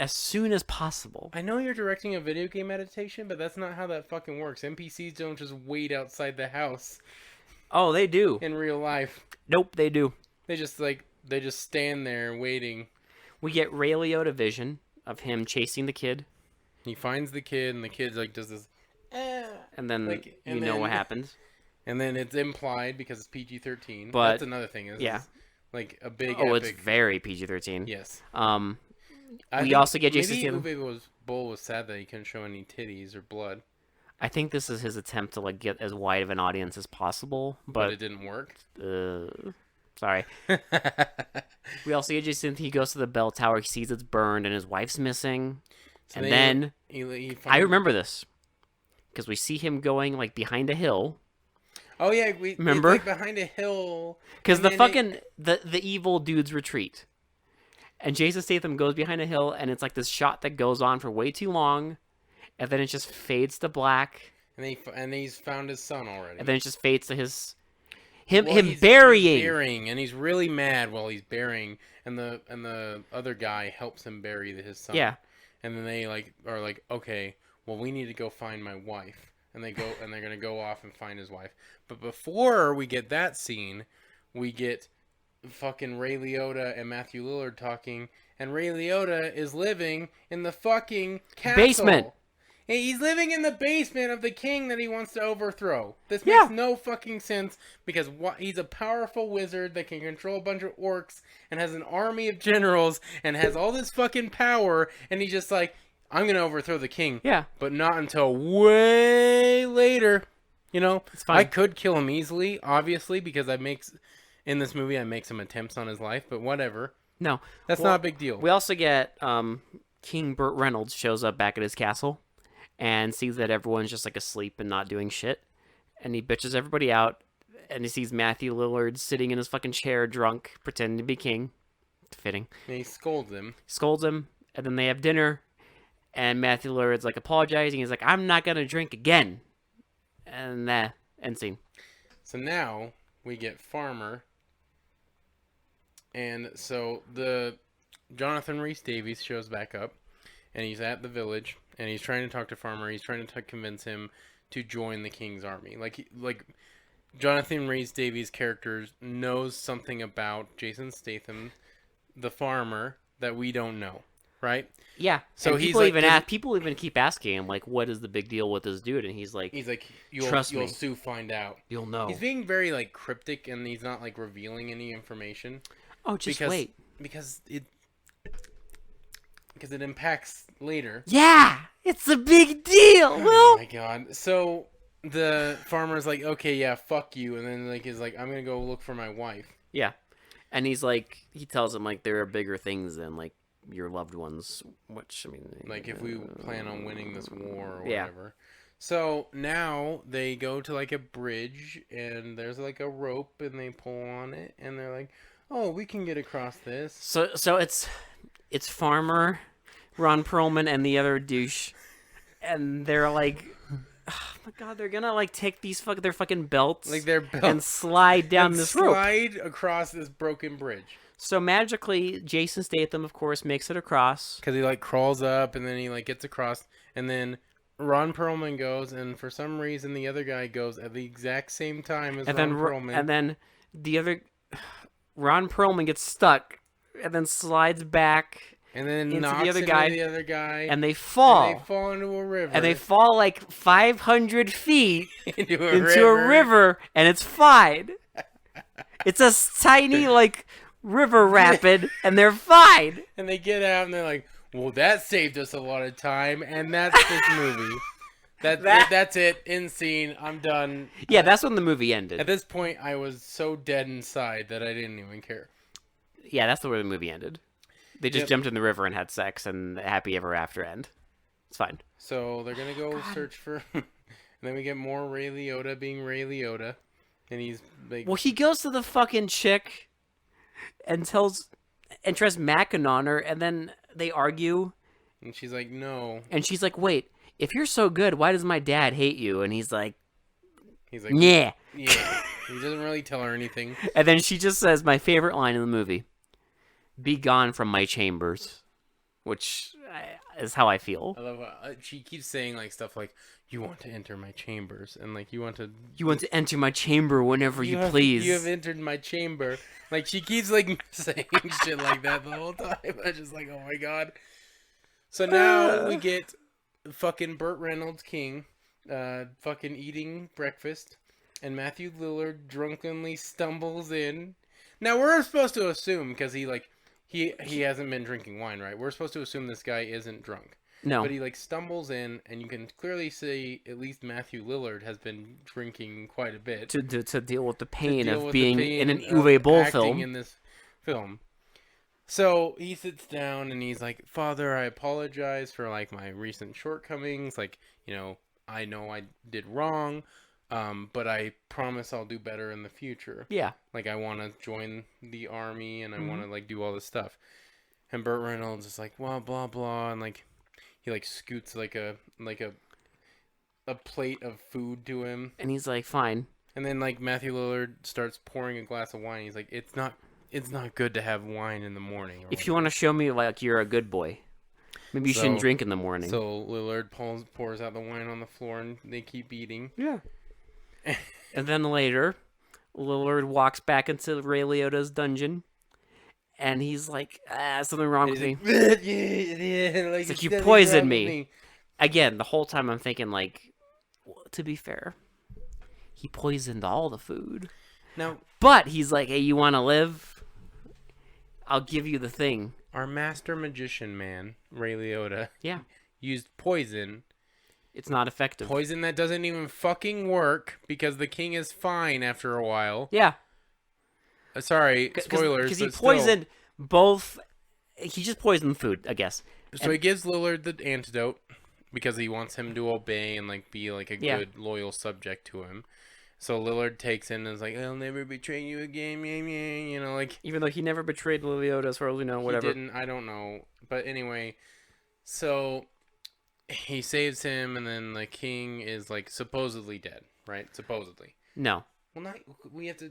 Speaker 2: as soon as possible.
Speaker 1: I know you're directing a video game adaptation, but that's not how that fucking works. NPCs don't just wait outside the house
Speaker 2: Oh, they do.
Speaker 1: in real life.
Speaker 2: Nope, they do.
Speaker 1: They just stand there waiting.
Speaker 2: We get Ray Liotta vision of him chasing the kid.
Speaker 1: He finds the kid, and the kid like does this,
Speaker 2: And then
Speaker 1: like,
Speaker 2: you know what happens.
Speaker 1: and then it's implied because it's PG-13.
Speaker 2: But-
Speaker 1: That's another thing.
Speaker 2: yeah.
Speaker 1: Is like a big.
Speaker 2: Oh,
Speaker 1: epic,
Speaker 2: it's very PG-13.
Speaker 1: yes.
Speaker 2: We
Speaker 1: think
Speaker 2: also get Jason
Speaker 1: maybe
Speaker 2: Statham.
Speaker 1: Uwe Boll was sad that he couldn't show any titties or blood,
Speaker 2: I think this is his attempt to like get as wide of an audience as possible,
Speaker 1: but
Speaker 2: but
Speaker 1: it didn't work.
Speaker 2: sorry. We also get Jason. He goes to the bell tower. He sees it's burned, and his wife's missing.
Speaker 1: So
Speaker 2: And then
Speaker 1: he
Speaker 2: I remember this because we see him going like behind a hill.
Speaker 1: Oh yeah,
Speaker 2: Remember?
Speaker 1: It's like behind a hill.
Speaker 2: Because
Speaker 1: and
Speaker 2: the
Speaker 1: then
Speaker 2: fucking the evil dudes retreat, and Jason Statham goes behind a hill, and it's like this shot that goes on for way too long, and then it just fades to black,
Speaker 1: and he's found his son already.
Speaker 2: and then it just fades to him
Speaker 1: Well,
Speaker 2: him
Speaker 1: he's
Speaker 2: burying.
Speaker 1: burying, and he's really mad while he's burying, and the other guy helps him bury his son.
Speaker 2: Yeah,
Speaker 1: And then they are like, okay, well we need to go find my wife, and they're gonna go off and find his wife. But before we get that scene, we get fucking Ray Liotta and Matthew Lillard talking, and Ray Liotta is living in the fucking castle.
Speaker 2: Basement.
Speaker 1: And he's living in the basement of the king that he wants to overthrow. This
Speaker 2: Yeah.
Speaker 1: makes no fucking sense because he's a powerful wizard that can control a bunch of orcs and has an army of generals and has all this fucking power, and he's just like, I'm gonna overthrow the king.
Speaker 2: yeah,
Speaker 1: But not until way later. You know,
Speaker 2: it's fine.
Speaker 1: I could kill him easily, obviously, because in this movie I make some attempts on his life, but whatever.
Speaker 2: No,
Speaker 1: That's
Speaker 2: Well,
Speaker 1: not a big deal.
Speaker 2: we also get King Burt Reynolds shows up back at his castle, and sees that everyone's just like asleep and not doing shit, and he bitches everybody out, and he sees Matthew Lillard sitting in his fucking chair drunk, pretending to be king. Fitting.
Speaker 1: And he scolds him.
Speaker 2: Scolds him, and then they have dinner, and Matthew Lillard's like apologizing. He's like, I'm not gonna drink again. And end scene.
Speaker 1: So now we get Farmer. And so the Jonathan Rhys Davies shows back up, and he's at the village, and he's trying to talk to Farmer. He's trying to convince him to join the king's army. Like Jonathan Rhys Davies' character knows something about Jason Statham, the farmer, that we don't know, right?
Speaker 2: Yeah.
Speaker 1: So
Speaker 2: and
Speaker 1: he's
Speaker 2: people
Speaker 1: like-
Speaker 2: even people even keep asking him like, what is the big deal with this dude? And he's like,
Speaker 1: You'll
Speaker 2: Trust me.
Speaker 1: soon find out.
Speaker 2: you'll know.
Speaker 1: He's being very like cryptic, and he's not like revealing any information.
Speaker 2: Oh, just
Speaker 1: because,
Speaker 2: wait.
Speaker 1: Because it impacts later.
Speaker 2: Yeah, it's a big deal.
Speaker 1: Oh
Speaker 2: Well,
Speaker 1: my god. So the farmer's like, okay, yeah, fuck you. And then like is like, I'm gonna go look for my wife.
Speaker 2: yeah. And he's like, he tells him like there are bigger things than like your loved ones. Which I mean,
Speaker 1: Like if we plan on winning this war or
Speaker 2: Yeah.
Speaker 1: whatever. So now they go to like a bridge, and there's like a rope, and they pull on it, and they're like, oh, we can get across this.
Speaker 2: So it's Farmer, Ron Perlman, and the other douche, and they're like, oh my god, they're gonna like take their fucking belts
Speaker 1: Like they're built
Speaker 2: and slide down
Speaker 1: and
Speaker 2: this rope.
Speaker 1: slide across this broken bridge.
Speaker 2: So magically, Jason Statham, of course, makes it across.
Speaker 1: Because he like crawls up, and then he like gets across, and then Ron Perlman goes, and for some reason the other guy goes at the exact same time as
Speaker 2: And
Speaker 1: Ron
Speaker 2: then
Speaker 1: Perlman.
Speaker 2: and then the other Ron Perlman gets stuck and then slides back,
Speaker 1: and then
Speaker 2: into the
Speaker 1: knocks
Speaker 2: other
Speaker 1: into
Speaker 2: guy,
Speaker 1: the other guy,
Speaker 2: and they fall.
Speaker 1: and they fall into a river.
Speaker 2: And they fall like 500 feet
Speaker 1: into
Speaker 2: into a river, and it's fine. It's a tiny, like, river rapid, and they're fine.
Speaker 1: And they get out, and they're like, well, that saved us a lot of time, and that's this movie. That's it. End scene. I'm done.
Speaker 2: Yeah, that's when the movie
Speaker 1: At
Speaker 2: ended.
Speaker 1: this point, I was so dead inside that I didn't even care.
Speaker 2: Yeah, that's the way the movie ended. They just
Speaker 1: Yep.
Speaker 2: jumped in the river and had sex, and happy ever after end. It's fine.
Speaker 1: So they're gonna go search for, and then we get more Ray Liotta being Ray Liotta, and he's like,
Speaker 2: Well, he goes to the fucking chick and tries macking on her, and then they argue,
Speaker 1: and she's like, no.
Speaker 2: and she's like, wait, if you're so good, why does my dad hate you? And he's like,
Speaker 1: He's like,
Speaker 2: yeah.
Speaker 1: yeah. He doesn't really tell her anything.
Speaker 2: And then she just says my favorite line in the movie, be gone from my chambers, which is how I feel.
Speaker 1: I love how she keeps saying like stuff like, you want to enter my chambers, and like you want to
Speaker 2: enter my chamber whenever you please.
Speaker 1: You have entered my chamber. Like she keeps like saying shit like that the whole time. I'm just like, oh my god. So now we get fucking Burt Reynolds King, fucking eating breakfast, and Matthew Lillard drunkenly stumbles in. Now we're supposed to assume because he hasn't been drinking wine, right? We're supposed to assume this guy isn't drunk.
Speaker 2: No.
Speaker 1: But he like stumbles in, and you can clearly see at least Matthew Lillard has been drinking quite a bit
Speaker 2: To deal with the pain
Speaker 1: deal
Speaker 2: of
Speaker 1: with
Speaker 2: being
Speaker 1: the pain
Speaker 2: in an
Speaker 1: of
Speaker 2: Uwe Boll
Speaker 1: acting
Speaker 2: film.
Speaker 1: in this film. So he sits down and he's like, "Father, I apologize for like my recent shortcomings. Like, I know I did wrong, but I promise I'll do better in the future.
Speaker 2: Yeah.
Speaker 1: Like, I want to join the army and I want to like do all this stuff." And Burt Reynolds is like, "Blah blah blah," and like he like scoots like a plate of food to him.
Speaker 2: And he's like, fine.
Speaker 1: And then like Matthew Lillard starts pouring a glass of wine. He's like, it's not good to have wine in the morning.
Speaker 2: If you want to show me like you're a good boy, maybe you shouldn't drink in the morning.
Speaker 1: So Lillard pours out the wine on the floor, and they keep eating.
Speaker 2: Yeah. And then later, Lillard walks back into Ray Liotta's dungeon, and he's like, something wrong with me.
Speaker 1: It's
Speaker 2: like, you poisoned me. Again, the whole time I'm thinking, like, well, to be fair, he poisoned all the food.
Speaker 1: Now,
Speaker 2: But he's like, hey, you want to live? I'll give you the thing.
Speaker 1: our master magician man, Ray Liotta,
Speaker 2: Yeah.
Speaker 1: used poison.
Speaker 2: It's not effective.
Speaker 1: Poison that doesn't even fucking work because the king is fine after a while.
Speaker 2: Yeah.
Speaker 1: Sorry, spoilers.
Speaker 2: Because he
Speaker 1: but still.
Speaker 2: poisoned both. He just poisoned food, I guess.
Speaker 1: So he gives Lillard the antidote because he wants him to obey and like be like a good loyal subject to him. So Lillard takes in and is like, "I'll never betray you again," like
Speaker 2: Even though he never betrayed Liliota, as far as we know, whatever.
Speaker 1: he didn't. I don't know, but anyway, so he saves him, and then the king is like supposedly dead, right? Supposedly.
Speaker 2: No.
Speaker 1: Well, not we have to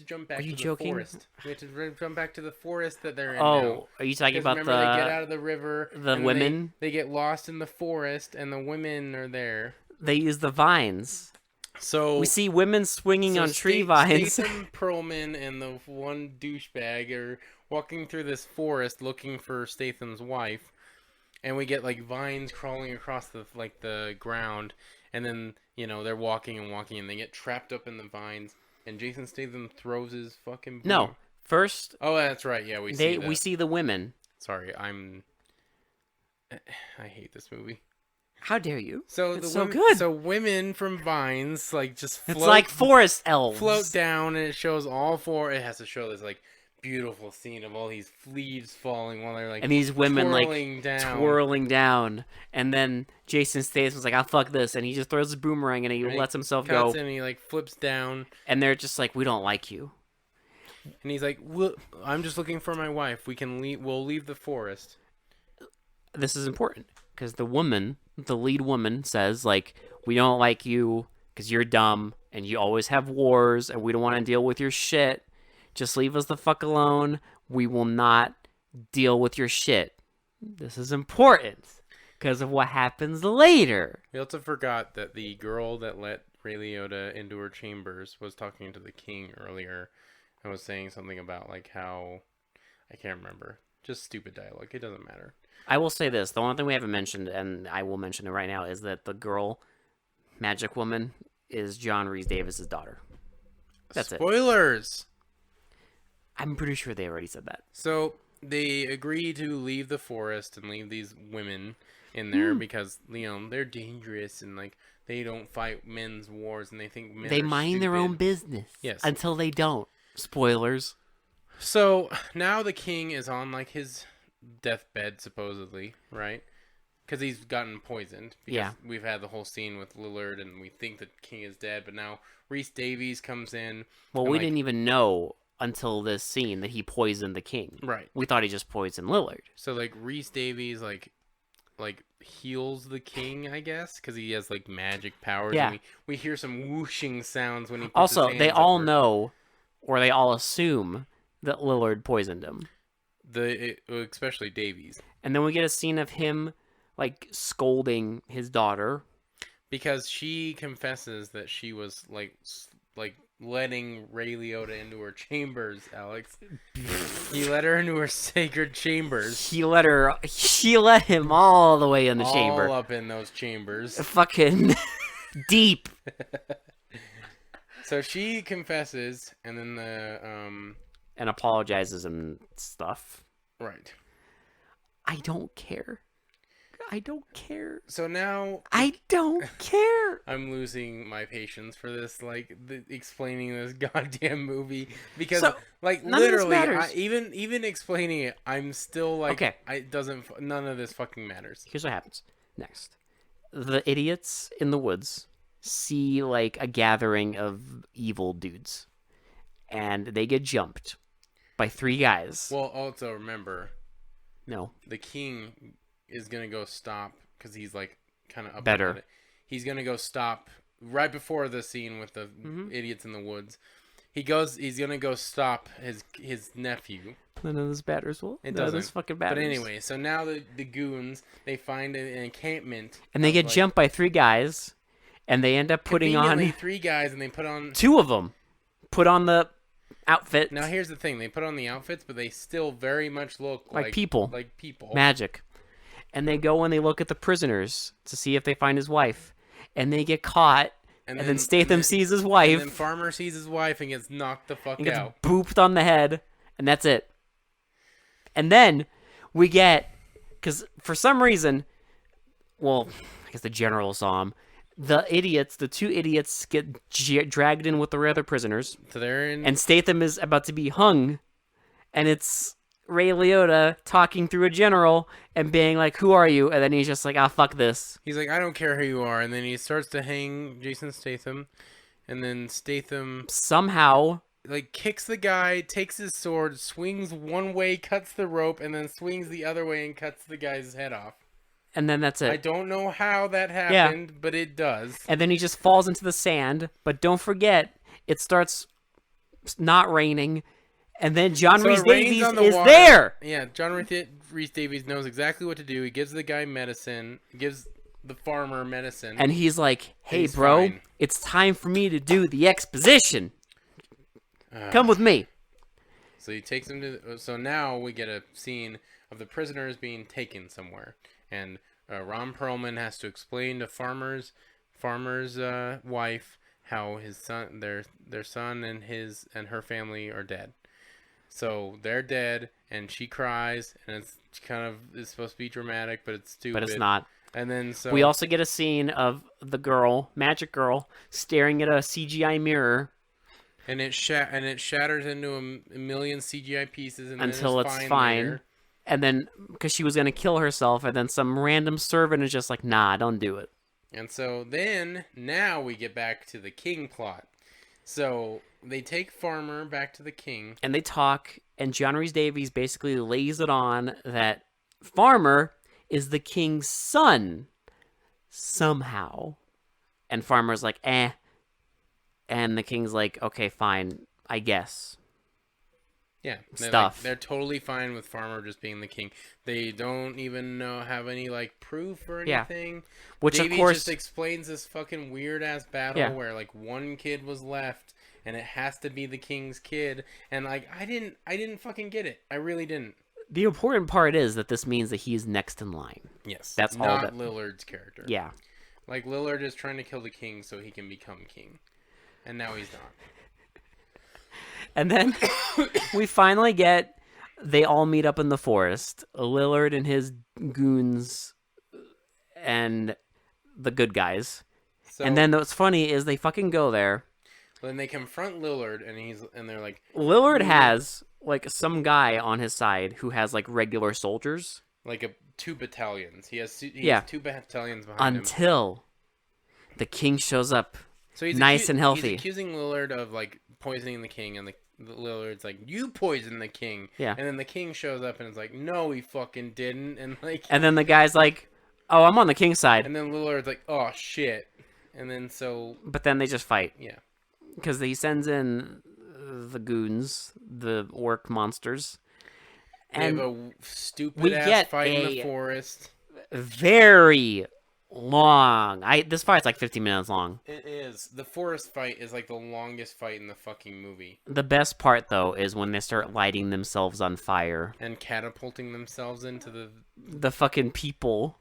Speaker 1: jump back
Speaker 2: Are you
Speaker 1: to the
Speaker 2: joking?
Speaker 1: forest. We have to jump back to the forest that they're in.
Speaker 2: Oh,
Speaker 1: now.
Speaker 2: are you talking
Speaker 1: 'Cause
Speaker 2: about
Speaker 1: remember, they get out
Speaker 2: the
Speaker 1: of the river.
Speaker 2: the
Speaker 1: and
Speaker 2: women?
Speaker 1: They get lost in the forest, and the women are there.
Speaker 2: They use the vines.
Speaker 1: So
Speaker 2: We see women swinging on tree vines.
Speaker 1: Statham Perlman and the one douchebag are walking through this forest looking for Statham's wife, and we get like vines crawling across the ground, and then they're walking, and they get trapped up in the vines, and Jason Statham throws his fucking boom.
Speaker 2: No, first
Speaker 1: Oh, that's right. Yeah, we see that.
Speaker 2: we see the women.
Speaker 1: Sorry, I hate this movie.
Speaker 2: How dare you?
Speaker 1: So
Speaker 2: It's
Speaker 1: the
Speaker 2: so
Speaker 1: women,
Speaker 2: good.
Speaker 1: So women from vines like just float,
Speaker 2: It's like forest elves.
Speaker 1: float down, and it shows all four. It has to show this like beautiful scene of all these leaves falling while they're like
Speaker 2: And these women
Speaker 1: twirling
Speaker 2: like
Speaker 1: down.
Speaker 2: twirling down, and then Jason Statham's like, "I'll fuck this," and he just throws his boomerang and he lets himself go.
Speaker 1: Cuts and he like flips down,
Speaker 2: And they're just like, "We don't like you."
Speaker 1: and he's like, "I'm just looking for my wife. We can leave. We'll leave the forest."
Speaker 2: This is important because the lead woman, says like, "We don't like you because you're dumb and you always have wars, and we don't want to deal with your shit. Just leave us the fuck alone. We will not deal with your shit." This is important because of what happens later.
Speaker 1: We also forgot that the girl that let Ray Liotta into her chambers was talking to the king earlier and was saying something about like how I can't remember. Just stupid dialogue. It doesn't matter.
Speaker 2: I will say this: the one thing we haven't mentioned, and I will mention it right now, is that the girl, Magic Woman, is John Rhys Davis's daughter. That's it.
Speaker 1: Spoilers.
Speaker 2: I'm pretty sure they already said that.
Speaker 1: So they agree to leave the forest and leave these women in there because they're dangerous and like they don't fight men's wars and they think men
Speaker 2: They
Speaker 1: are
Speaker 2: mind their own
Speaker 1: stupid.
Speaker 2: business.
Speaker 1: Yes.
Speaker 2: Until they don't. Spoilers.
Speaker 1: So now the king is on like his deathbed supposedly, right? Because he's gotten poisoned. Because
Speaker 2: Yeah.
Speaker 1: we've had the whole scene with Lillard and we think the king is dead, but now Rhys Davies comes in.
Speaker 2: Well,
Speaker 1: and,
Speaker 2: we
Speaker 1: like,
Speaker 2: didn't even know until this scene that he poisoned the king.
Speaker 1: Right.
Speaker 2: We thought he just poisoned Lillard.
Speaker 1: So like Rhys Davies like heals the king, I guess, because he has like magic powers.
Speaker 2: Yeah.
Speaker 1: And we hear some whooshing sounds when he puts
Speaker 2: Also,
Speaker 1: his
Speaker 2: they
Speaker 1: hands
Speaker 2: all
Speaker 1: over
Speaker 2: know, or they all assume, that Lillard poisoned him.
Speaker 1: especially Davies,
Speaker 2: And then we get a scene of him, like, scolding his daughter.
Speaker 1: because she confesses that she was like letting Ray Liotta into her chambers, Alex. He let her into her sacred chambers.
Speaker 2: She let him all the way in the chamber.
Speaker 1: All up in those chambers.
Speaker 2: Fucking deep.
Speaker 1: So she confesses, and then
Speaker 2: And apologizes and stuff.
Speaker 1: right.
Speaker 2: I don't care. I don't care.
Speaker 1: So now
Speaker 2: I don't care.
Speaker 1: I'm losing my patience for this, like explaining this goddamn movie because,
Speaker 2: So,
Speaker 1: like,
Speaker 2: none of this
Speaker 1: literally,
Speaker 2: matters.
Speaker 1: even explaining it, I'm still like,
Speaker 2: Okay.
Speaker 1: None of this fucking matters.
Speaker 2: Here's what happens next. The idiots in the woods see like a gathering of evil dudes, and they get jumped by 3 guys.
Speaker 1: Well, also remember,
Speaker 2: No,
Speaker 1: the king is gonna go stop because he's like kind of
Speaker 2: Better.
Speaker 1: at it. He's gonna go stop right before the scene with the
Speaker 2: Mm-hmm.
Speaker 1: idiots in the woods. He's gonna go stop his nephew.
Speaker 2: none of this matters. Well,
Speaker 1: It
Speaker 2: none of
Speaker 1: doesn't.
Speaker 2: this fucking matters.
Speaker 1: But anyway, so now the goons, they find an encampment,
Speaker 2: And they
Speaker 1: of,
Speaker 2: get
Speaker 1: like,
Speaker 2: jumped by 3 guys, and they end up putting
Speaker 1: conveniently
Speaker 2: on
Speaker 1: 3 guys, and they put on.
Speaker 2: 2 of them. Put on the outfit.
Speaker 1: Now here's the thing: they put on the outfits, but they still very much look
Speaker 2: Like people.
Speaker 1: Like people.
Speaker 2: Magic. And they go and they look at the prisoners to see if they find his wife, and they get caught. And then Statham sees his wife.
Speaker 1: And then Farmer sees his wife and gets knocked the fuck
Speaker 2: and gets
Speaker 1: out.
Speaker 2: booped on the head, and that's it. And then we get, because for some reason, well, I guess the general saw him. The 2 idiots get dragged in with the other prisoners,
Speaker 1: So they're in.
Speaker 2: and Statham is about to be hung, and it's Ray Liotta talking through a general and being like, "Who are you?" And then he's just like, "Ah, fuck this."
Speaker 1: He's like, I don't care who you are, and then he starts to hang Jason Statham, and then Statham
Speaker 2: Somehow,
Speaker 1: like kicks the guy, takes his sword, swings one way, cuts the rope, and then swings the other way and cuts the guy's head off.
Speaker 2: and then that's it.
Speaker 1: I don't know how that happened, but it does.
Speaker 2: And then he just falls into the sand. But don't forget, it starts not raining, and then John
Speaker 1: So
Speaker 2: Rhys
Speaker 1: it rains
Speaker 2: Davies
Speaker 1: on the
Speaker 2: is
Speaker 1: water.
Speaker 2: there.
Speaker 1: Yeah, John Rhys Davies knows exactly what to do. He gives the guy medicine, gives the farmer medicine.
Speaker 2: And he's like, "Hey,
Speaker 1: He's
Speaker 2: bro,
Speaker 1: fine.
Speaker 2: it's time for me to do the exposition. Come with me."
Speaker 1: So he takes him to. So now we get a scene of the prisoners being taken somewhere, and Ron Perlman has to explain to farmer's wife how his son, their son, and her family are dead. So they're dead, and she cries, and it's supposed to be dramatic, but it's stupid.
Speaker 2: But it's not.
Speaker 1: And then so
Speaker 2: We also get a scene of the girl, Magic Girl, staring at a CGI mirror
Speaker 1: and it shatters into a million CGI pieces, and
Speaker 2: until
Speaker 1: then
Speaker 2: it's
Speaker 1: fine.
Speaker 2: fine.
Speaker 1: Later.
Speaker 2: And then, because she was going to kill herself, and then some random servant is just like, "Nah, don't do it."
Speaker 1: And so then, now we get back to the king plot. So they take Farmer back to the king.
Speaker 2: And they talk, and John Rhys Davies basically lays it on that Farmer is the king's son somehow. And Farmer's like, "Eh." And the king's like, "Okay, fine, I guess."
Speaker 1: Yeah,
Speaker 2: Stuff.
Speaker 1: They're totally fine with Farmer just being the king. They don't even have any like proof or
Speaker 2: Yeah.
Speaker 1: anything.
Speaker 2: Which,
Speaker 1: Davies
Speaker 2: of course,
Speaker 1: just explains this fucking weird ass battle
Speaker 2: Yeah.
Speaker 1: where like one kid was left and it has to be the king's kid, and like I didn't fucking get it. I really didn't.
Speaker 2: the important part is that this means that he's next in line.
Speaker 1: Yes,
Speaker 2: That's all
Speaker 1: not
Speaker 2: that-
Speaker 1: Lillard's character.
Speaker 2: Yeah.
Speaker 1: Like Lillard is trying to kill the king so he can become king, and now he's not.
Speaker 2: And then we finally get, they all meet up in the forest. Lillard and his goons and the good guys.
Speaker 1: So,
Speaker 2: And then what's funny is they fucking go there.
Speaker 1: then they confront Lillard, and they're like
Speaker 2: Lillard has like some guy on his side who has like regular soldiers
Speaker 1: like 2 battalions. He has
Speaker 2: Yeah.
Speaker 1: 2 battalions behind him.
Speaker 2: until the king shows up.
Speaker 1: So he's
Speaker 2: nice and healthy.
Speaker 1: He's accusing Lillard of like poisoning the king, and the Lillard's like, "You poisoned the king."
Speaker 2: Yeah.
Speaker 1: And then the king shows up and is like, "No, he fucking didn't." And like,
Speaker 2: And then the guy's like, "Oh, I'm on the king's side."
Speaker 1: and then Lillard's like, "Oh shit." And then so
Speaker 2: But then they just fight.
Speaker 1: yeah.
Speaker 2: Because he sends in the goons, the orc monsters.
Speaker 1: They have
Speaker 2: And
Speaker 1: a stupid
Speaker 2: we
Speaker 1: ass
Speaker 2: get
Speaker 1: fight in
Speaker 2: a-
Speaker 1: the forest.
Speaker 2: very long. This fight's like 15 minutes long.
Speaker 1: It is. The forest fight is like the longest fight in the fucking movie.
Speaker 2: The best part though is when they start lighting themselves on fire.
Speaker 1: And catapulting themselves into
Speaker 2: The fucking people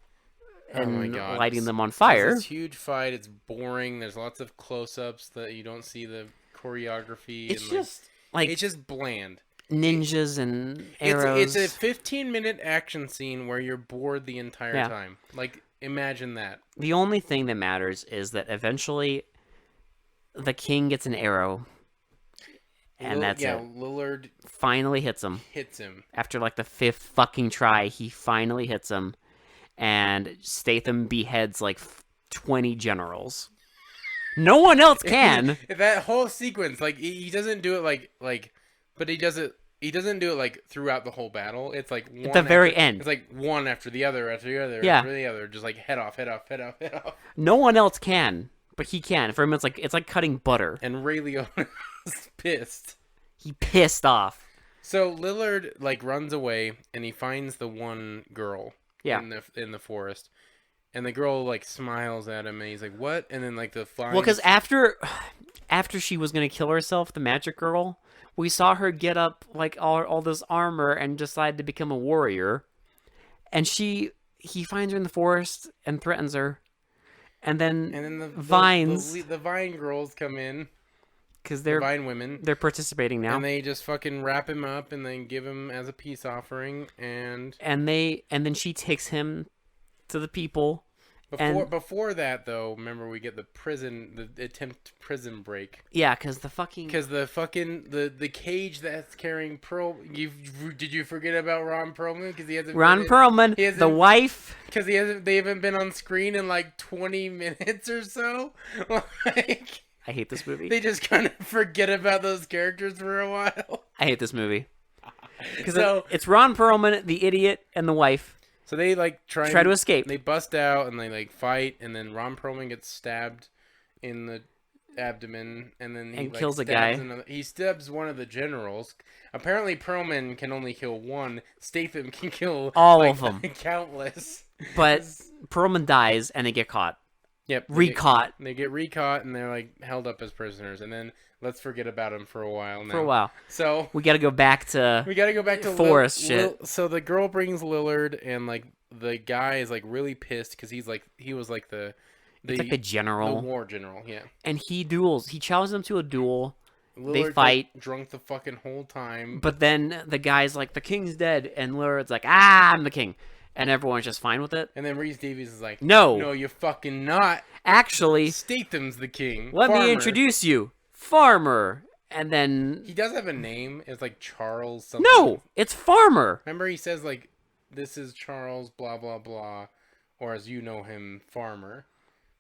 Speaker 1: oh my
Speaker 2: and
Speaker 1: God.
Speaker 2: lighting them on
Speaker 1: It's
Speaker 2: fire.
Speaker 1: this huge fight. It's boring. There's lots of close-ups that you don't see the choreography.
Speaker 2: It's
Speaker 1: and
Speaker 2: just like
Speaker 1: it's just bland.
Speaker 2: ninjas and arrows.
Speaker 1: It's a 15-minute action scene where you're bored the entire
Speaker 2: Yeah.
Speaker 1: time. Like, imagine that.
Speaker 2: The only thing that matters is that eventually the king gets an arrow, and that's
Speaker 1: yeah,
Speaker 2: it.
Speaker 1: Lillard
Speaker 2: Finally hits him.
Speaker 1: hits him.
Speaker 2: After like the 5th fucking try, he finally hits him, and Statham beheads like 20 generals. No one else can.
Speaker 1: That whole sequence, like, he doesn't do it but he does it. He doesn't do it like throughout the whole battle. It's like one
Speaker 2: At the very
Speaker 1: after-
Speaker 2: end.
Speaker 1: It's like one after the other, after the other,
Speaker 2: Yeah.
Speaker 1: after the other, just like head off, head off, head off, head off.
Speaker 2: No one else can, but he can. For him, it's like cutting butter.
Speaker 1: And Ray Liotta's pissed.
Speaker 2: He pissed off.
Speaker 1: So Lillard like runs away and he finds the one girl
Speaker 2: Yeah.
Speaker 1: in the forest. And the girl like smiles at him and he's like, "What?" And then like the vines...
Speaker 2: Well, because after she was gonna kill herself, the magic girl, we saw her get up like all this armor and decide to become a warrior. And he finds her in the forest and threatens her. And then
Speaker 1: the
Speaker 2: vines,
Speaker 1: the vine girls come in,
Speaker 2: because
Speaker 1: the
Speaker 2: they're
Speaker 1: vine women,
Speaker 2: participating now.
Speaker 1: and they just fucking wrap him up and then give him as a peace offering. And
Speaker 2: And then she takes him to the people.
Speaker 1: before that though, remember we get the attempt prison break.
Speaker 2: Yeah, because the fucking
Speaker 1: The cage that's carrying Pearl. Did you forget about Ron Perlman? Because he hasn't.
Speaker 2: Ron Perlman,
Speaker 1: he hasn't-
Speaker 2: the wife.
Speaker 1: Because they haven't been on screen in like 20 minutes or so. Like,
Speaker 2: I hate this movie.
Speaker 1: they just kind of forget about those characters for a while.
Speaker 2: I hate this movie. Because
Speaker 1: So
Speaker 2: it's Ron Perlman, the idiot, and the wife.
Speaker 1: so they like try
Speaker 2: to escape.
Speaker 1: They bust out and they like fight, and then Ron Perlman gets stabbed in the abdomen, and then he
Speaker 2: kills a
Speaker 1: stabs
Speaker 2: guy.
Speaker 1: He stabs one of the generals. Apparently, Perlman can only kill one. Statham can kill
Speaker 2: All
Speaker 1: like,
Speaker 2: of them.
Speaker 1: countless.
Speaker 2: But Perlman dies, and they get caught.
Speaker 1: Yep,
Speaker 2: Recaught.
Speaker 1: They get recaught, and they're like held up as prisoners, and then let's forget about him for a while now.
Speaker 2: For a while.
Speaker 1: So
Speaker 2: We gotta go back to...
Speaker 1: we got to go back to
Speaker 2: Forest shit.
Speaker 1: So the girl brings Lillard, and like the guy is like really pissed because he was like the
Speaker 2: It's like the general.
Speaker 1: the war general, yeah.
Speaker 2: And he duels. He challenges them to a duel.
Speaker 1: Lillard's,
Speaker 2: fight.
Speaker 1: like, drunk the fucking whole time.
Speaker 2: But then the guy's like, the king's dead. And Lillard's like, I'm the king. And everyone's just fine with it.
Speaker 1: And then Reese Davies is like,
Speaker 2: No.
Speaker 1: no, you fucking not.
Speaker 2: Actually,
Speaker 1: Statham's the king.
Speaker 2: let
Speaker 1: Farmer.
Speaker 2: me introduce you. Farmer. And then...
Speaker 1: He does have a name. It's like Charles something.
Speaker 2: No, it's Farmer.
Speaker 1: Remember he says like, this is Charles blah blah blah, or as you know him, Farmer.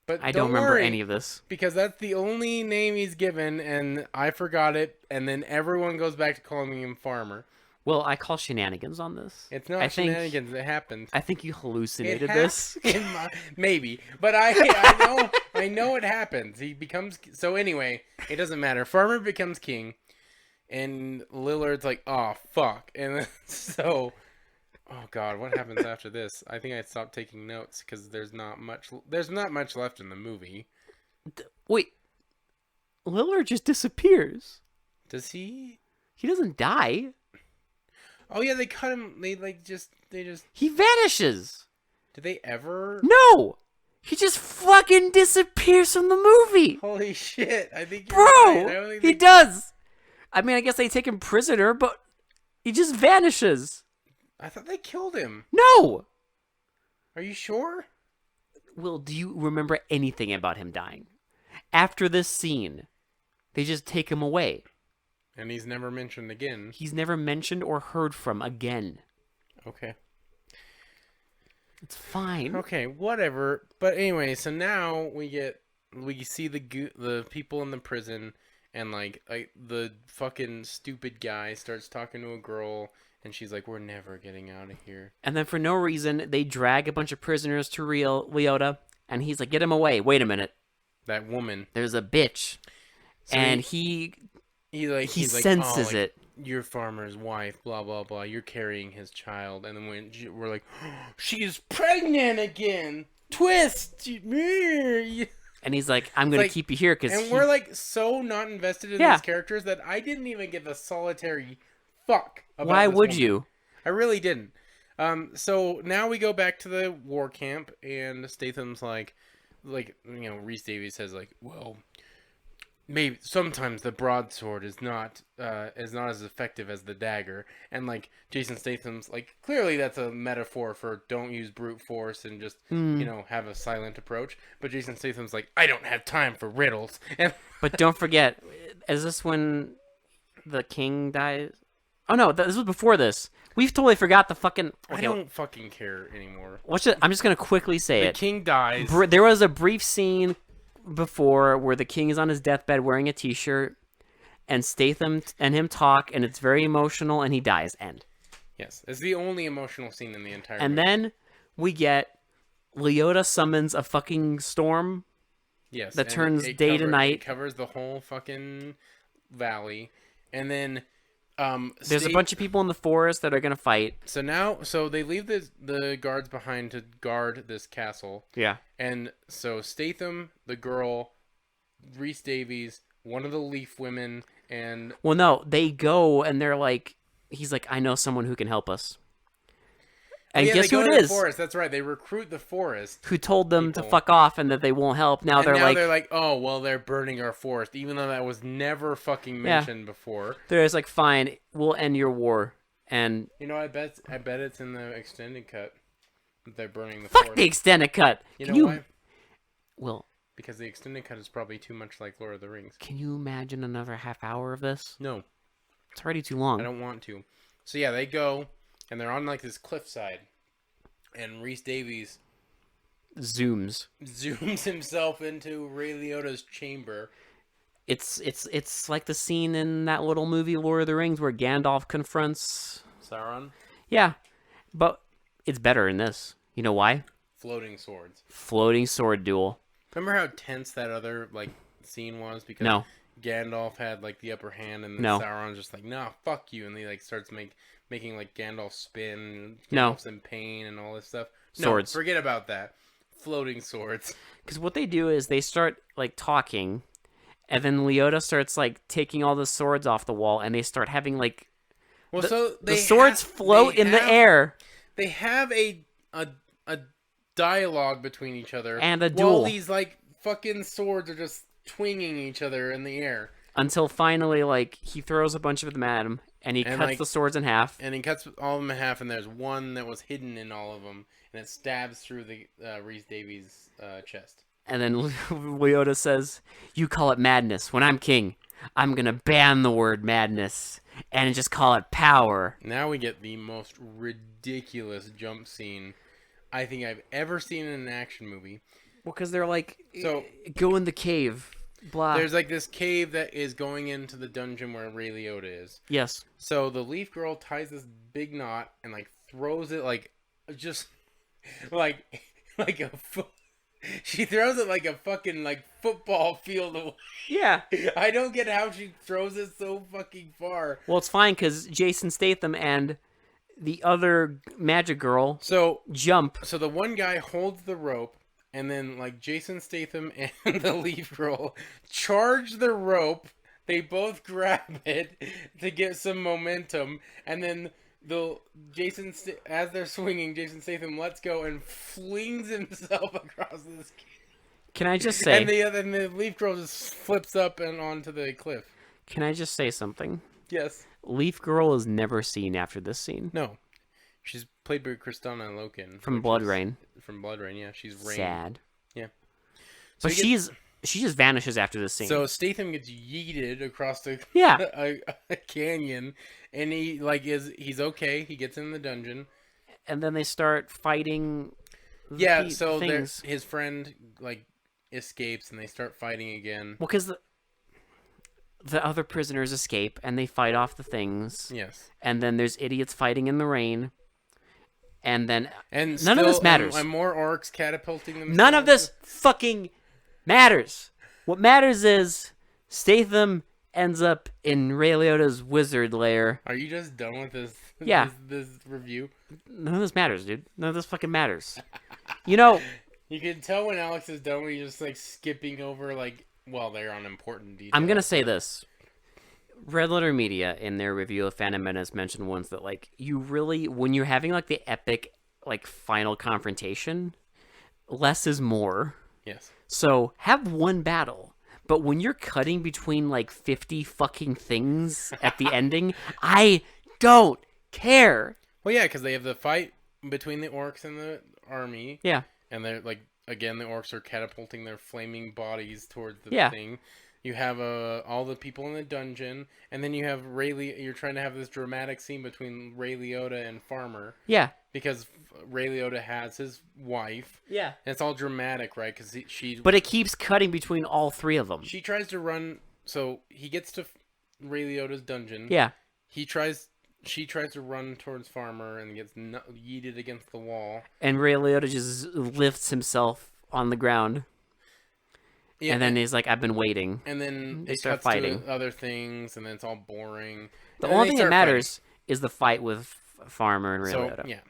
Speaker 1: But
Speaker 2: I don't remember
Speaker 1: worry,
Speaker 2: any of this.
Speaker 1: because that's the only name he's given, and I forgot it. And then everyone goes back to calling him Farmer.
Speaker 2: Well, I call shenanigans on this.
Speaker 1: It's not shenanigans. It happened.
Speaker 2: I think you hallucinated
Speaker 1: It
Speaker 2: this.
Speaker 1: Maybe, but I know it happens. He becomes so anyway. It doesn't matter. Farmer becomes king, and Lillard's like, "Oh fuck!" And then, so, oh god, what happens after this? I think I stopped taking notes because there's not much. There's not much left in the movie.
Speaker 2: Wait, Lillard just disappears.
Speaker 1: Does he?
Speaker 2: He doesn't die.
Speaker 1: Oh yeah, they cut him. They just.
Speaker 2: He vanishes.
Speaker 1: Did they ever?
Speaker 2: No, he just fucking disappears from the movie.
Speaker 1: Holy shit! I think you're
Speaker 2: Bro,
Speaker 1: right. I don't think
Speaker 2: he
Speaker 1: they-
Speaker 2: does. I mean, I guess they take him prisoner, but he just vanishes.
Speaker 1: I thought they killed him.
Speaker 2: No.
Speaker 1: Are you sure?
Speaker 2: Will, do you remember anything about him dying? After this scene, they just take him away.
Speaker 1: And he's never mentioned again.
Speaker 2: He's never mentioned or heard from again.
Speaker 1: Okay.
Speaker 2: It's fine.
Speaker 1: Okay, whatever. But anyway, so now we see the people in the prison, and like the fucking stupid guy starts talking to a girl, and she's like, "We're never getting out of here."
Speaker 2: And then for no reason, they drag a bunch of prisoners to Leota, and he's like, get him away. Wait a minute.
Speaker 1: That woman.
Speaker 2: There's a bitch.
Speaker 1: So
Speaker 2: and
Speaker 1: he
Speaker 2: he
Speaker 1: he's like,
Speaker 2: senses
Speaker 1: oh, like,
Speaker 2: it.
Speaker 1: your farmer's wife, blah blah blah. You're carrying his child, and then we're like, she's pregnant again. Twist.
Speaker 2: And he's like, I'm gonna
Speaker 1: like-
Speaker 2: keep you here because
Speaker 1: And we're like so not invested in
Speaker 2: Yeah.
Speaker 1: these characters that I didn't even give a solitary fuck about
Speaker 2: why
Speaker 1: this
Speaker 2: would
Speaker 1: woman.
Speaker 2: you?
Speaker 1: I really didn't. So now we go back to the war camp, and Statham's like, Rhys Davies says like, well, maybe sometimes the broadsword is not as effective as the dagger, and like Jason Statham's like, clearly that's a metaphor for don't use brute force and just have a silent approach. But Jason Statham's like, I don't have time for riddles, and
Speaker 2: But don't forget, is this when the king dies? Oh no, this was before this. We've totally forgot the fucking.
Speaker 1: I
Speaker 2: Okay,
Speaker 1: don't fucking care anymore.
Speaker 2: I'm just gonna quickly say
Speaker 1: The
Speaker 2: it.
Speaker 1: king dies.
Speaker 2: There was a brief scene before where the king is on his deathbed wearing a t-shirt, and Statham and him talk, and it's very emotional, and he dies. End.
Speaker 1: Yes, it's the only emotional scene in the entire
Speaker 2: And
Speaker 1: movie.
Speaker 2: then we get Leota summons a fucking storm.
Speaker 1: Yes,
Speaker 2: that
Speaker 1: and
Speaker 2: turns
Speaker 1: it
Speaker 2: day to night.
Speaker 1: It covers the whole fucking valley, and then
Speaker 2: There's a bunch of people in the forest that are gonna fight.
Speaker 1: So they leave the guards behind to guard this castle,
Speaker 2: Yeah.
Speaker 1: and so Statham, the girl, Rhys Davies, one of the Leaf women, and
Speaker 2: Well, no, they go and they're like, he's like, I know someone who can help us. And
Speaker 1: yeah,
Speaker 2: guess
Speaker 1: they
Speaker 2: who
Speaker 1: go
Speaker 2: it
Speaker 1: to the
Speaker 2: is?
Speaker 1: forest. That's right. They recruit the forest.
Speaker 2: Who told them to
Speaker 1: people.
Speaker 2: fuck off and that they won't help? Now
Speaker 1: And
Speaker 2: they're
Speaker 1: now
Speaker 2: like,
Speaker 1: they're like, oh well, they're burning our forest, even though that was never fucking mentioned before.
Speaker 2: they're just like, fine, we'll end your war. And
Speaker 1: You know, I bet it's in the extended cut that they're burning the
Speaker 2: fuck
Speaker 1: forest.
Speaker 2: the extended cut.
Speaker 1: You
Speaker 2: Can
Speaker 1: know why?
Speaker 2: Well,
Speaker 1: Because the extended cut is probably too much like Lord of the Rings.
Speaker 2: can you imagine another half hour of this?
Speaker 1: No,
Speaker 2: It's already too long.
Speaker 1: I don't want to. So yeah, they go and they're on like this cliffside, and Rhys Davies
Speaker 2: Zooms.
Speaker 1: zooms himself into Ray Liotta's chamber.
Speaker 2: It's like the scene in that little movie Lord of the Rings where Gandalf confronts.
Speaker 1: Sauron,
Speaker 2: Yeah, but it's better in this. You know why?
Speaker 1: floating swords.
Speaker 2: Floating sword duel.
Speaker 1: Remember how tense that other like scene was because
Speaker 2: No.
Speaker 1: Gandalf had like the upper hand, and then
Speaker 2: No.
Speaker 1: Sauron's just like, nah, fuck you, and he like starts making like Gandalf spin. And
Speaker 2: No.
Speaker 1: Gandalf's in pain and all this stuff.
Speaker 2: Swords.
Speaker 1: No, forget about that. Floating swords.
Speaker 2: Because what they do is they start like talking, and then Leota starts like taking all the swords off the wall, and they start having like
Speaker 1: Well,
Speaker 2: the,
Speaker 1: so
Speaker 2: the
Speaker 1: they
Speaker 2: swords float in the air.
Speaker 1: They have a dialogue between each other
Speaker 2: And a
Speaker 1: while
Speaker 2: duel.
Speaker 1: these like fucking swords are just twinging each other in the air.
Speaker 2: Until finally, like, he throws a bunch of them at him, and he
Speaker 1: And,
Speaker 2: cuts
Speaker 1: like-
Speaker 2: the swords in half.
Speaker 1: And he cuts all of them in half, and there's one that was hidden in all of them, and it stabs through the Rhys Davies' chest.
Speaker 2: And then Leota says, "You call it madness. When I'm king, I'm gonna ban the word madness and just call it power."
Speaker 1: Now we get the most ridiculous jump scene I think I've ever seen in an action movie.
Speaker 2: Well, because they're like,
Speaker 1: So-
Speaker 2: go in the cave. Blah.
Speaker 1: There's like this cave that is going into the dungeon where Ray Liotta is.
Speaker 2: Yes.
Speaker 1: So the Leaf Girl ties this big knot and like throws it like just like she throws it like a fucking like football field away.
Speaker 2: Yeah.
Speaker 1: I don't get how she throws it so fucking far.
Speaker 2: Well, it's fine because Jason Statham and the other magic girl
Speaker 1: So
Speaker 2: jump.
Speaker 1: the one guy holds the rope, and then like Jason Statham and the Leaf Girl charge the rope. They both grab it to get some momentum, and then as they're swinging, Jason Statham lets go and flings himself across this.
Speaker 2: Can I just say?
Speaker 1: And the Leaf Girl just flips up and onto the cliff.
Speaker 2: Can I just say something?
Speaker 1: Yes.
Speaker 2: Leaf Girl is never seen after this scene.
Speaker 1: No. She's played by Kristana Loken.
Speaker 2: From
Speaker 1: which
Speaker 2: Blood
Speaker 1: is-
Speaker 2: Rain.
Speaker 1: From Blood Rain, yeah. She's Rain.
Speaker 2: Sad.
Speaker 1: Yeah.
Speaker 2: But
Speaker 1: we get-
Speaker 2: she just vanishes after this scene.
Speaker 1: So Statham gets yeeted across the
Speaker 2: Yeah.
Speaker 1: a canyon, and he's okay. He gets in the dungeon.
Speaker 2: and then they start fighting.
Speaker 1: Yeah,
Speaker 2: the
Speaker 1: so
Speaker 2: things.
Speaker 1: his friend like escapes, and they start fighting again.
Speaker 2: Well, because the other prisoners escape and they fight off the things,
Speaker 1: Yes,
Speaker 2: and then there's idiots fighting in the rain, and then
Speaker 1: and
Speaker 2: none of this
Speaker 1: still,
Speaker 2: matters.
Speaker 1: And more orcs catapulting themselves.
Speaker 2: None of this fucking matters. What matters is Statham ends up in Ray Liotta's wizard lair.
Speaker 1: Are you just done with this?
Speaker 2: Yeah.
Speaker 1: This review.
Speaker 2: None of this matters, dude. None of this fucking matters. You know,
Speaker 1: You can tell when Alex is done when he's just like skipping over like, well, they're on important details.
Speaker 2: I'm gonna say this. Red Letter Media in their review of Phantom Menace mentioned once that like you really, when you're having like the epic like final confrontation, less is more.
Speaker 1: Yes.
Speaker 2: So have one battle. But when you're cutting between like 50 fucking things at the ending, I don't care.
Speaker 1: Well, yeah, because they have the fight between the orcs and the army.
Speaker 2: Yeah.
Speaker 1: And they're like, again, the orcs are catapulting their flaming bodies towards the
Speaker 2: Yeah.
Speaker 1: thing. You have all the people in the dungeon, and then you have You're trying to have this dramatic scene between Ray Liotta and Farmer
Speaker 2: Yeah.
Speaker 1: because Ray Liotta has his wife.
Speaker 2: Yeah.
Speaker 1: And it's all dramatic, right? Because she.
Speaker 2: But it keeps cutting between all three of them.
Speaker 1: She tries to run. So he gets to Ray Liotta's dungeon.
Speaker 2: Yeah.
Speaker 1: She tries to run towards Farmer and gets yeeted against the wall.
Speaker 2: And Ray Liotta just lifts himself on the ground.
Speaker 1: Yeah,
Speaker 2: and then he's like, I've been waiting.
Speaker 1: And then
Speaker 2: They
Speaker 1: it
Speaker 2: start
Speaker 1: cuts
Speaker 2: fighting.
Speaker 1: to other things, and then it's all boring.
Speaker 2: The
Speaker 1: And then
Speaker 2: only
Speaker 1: they
Speaker 2: thing that
Speaker 1: start
Speaker 2: matters is the fight with Farmer and Ray
Speaker 1: fighting.
Speaker 2: Liotta.
Speaker 1: So, yeah.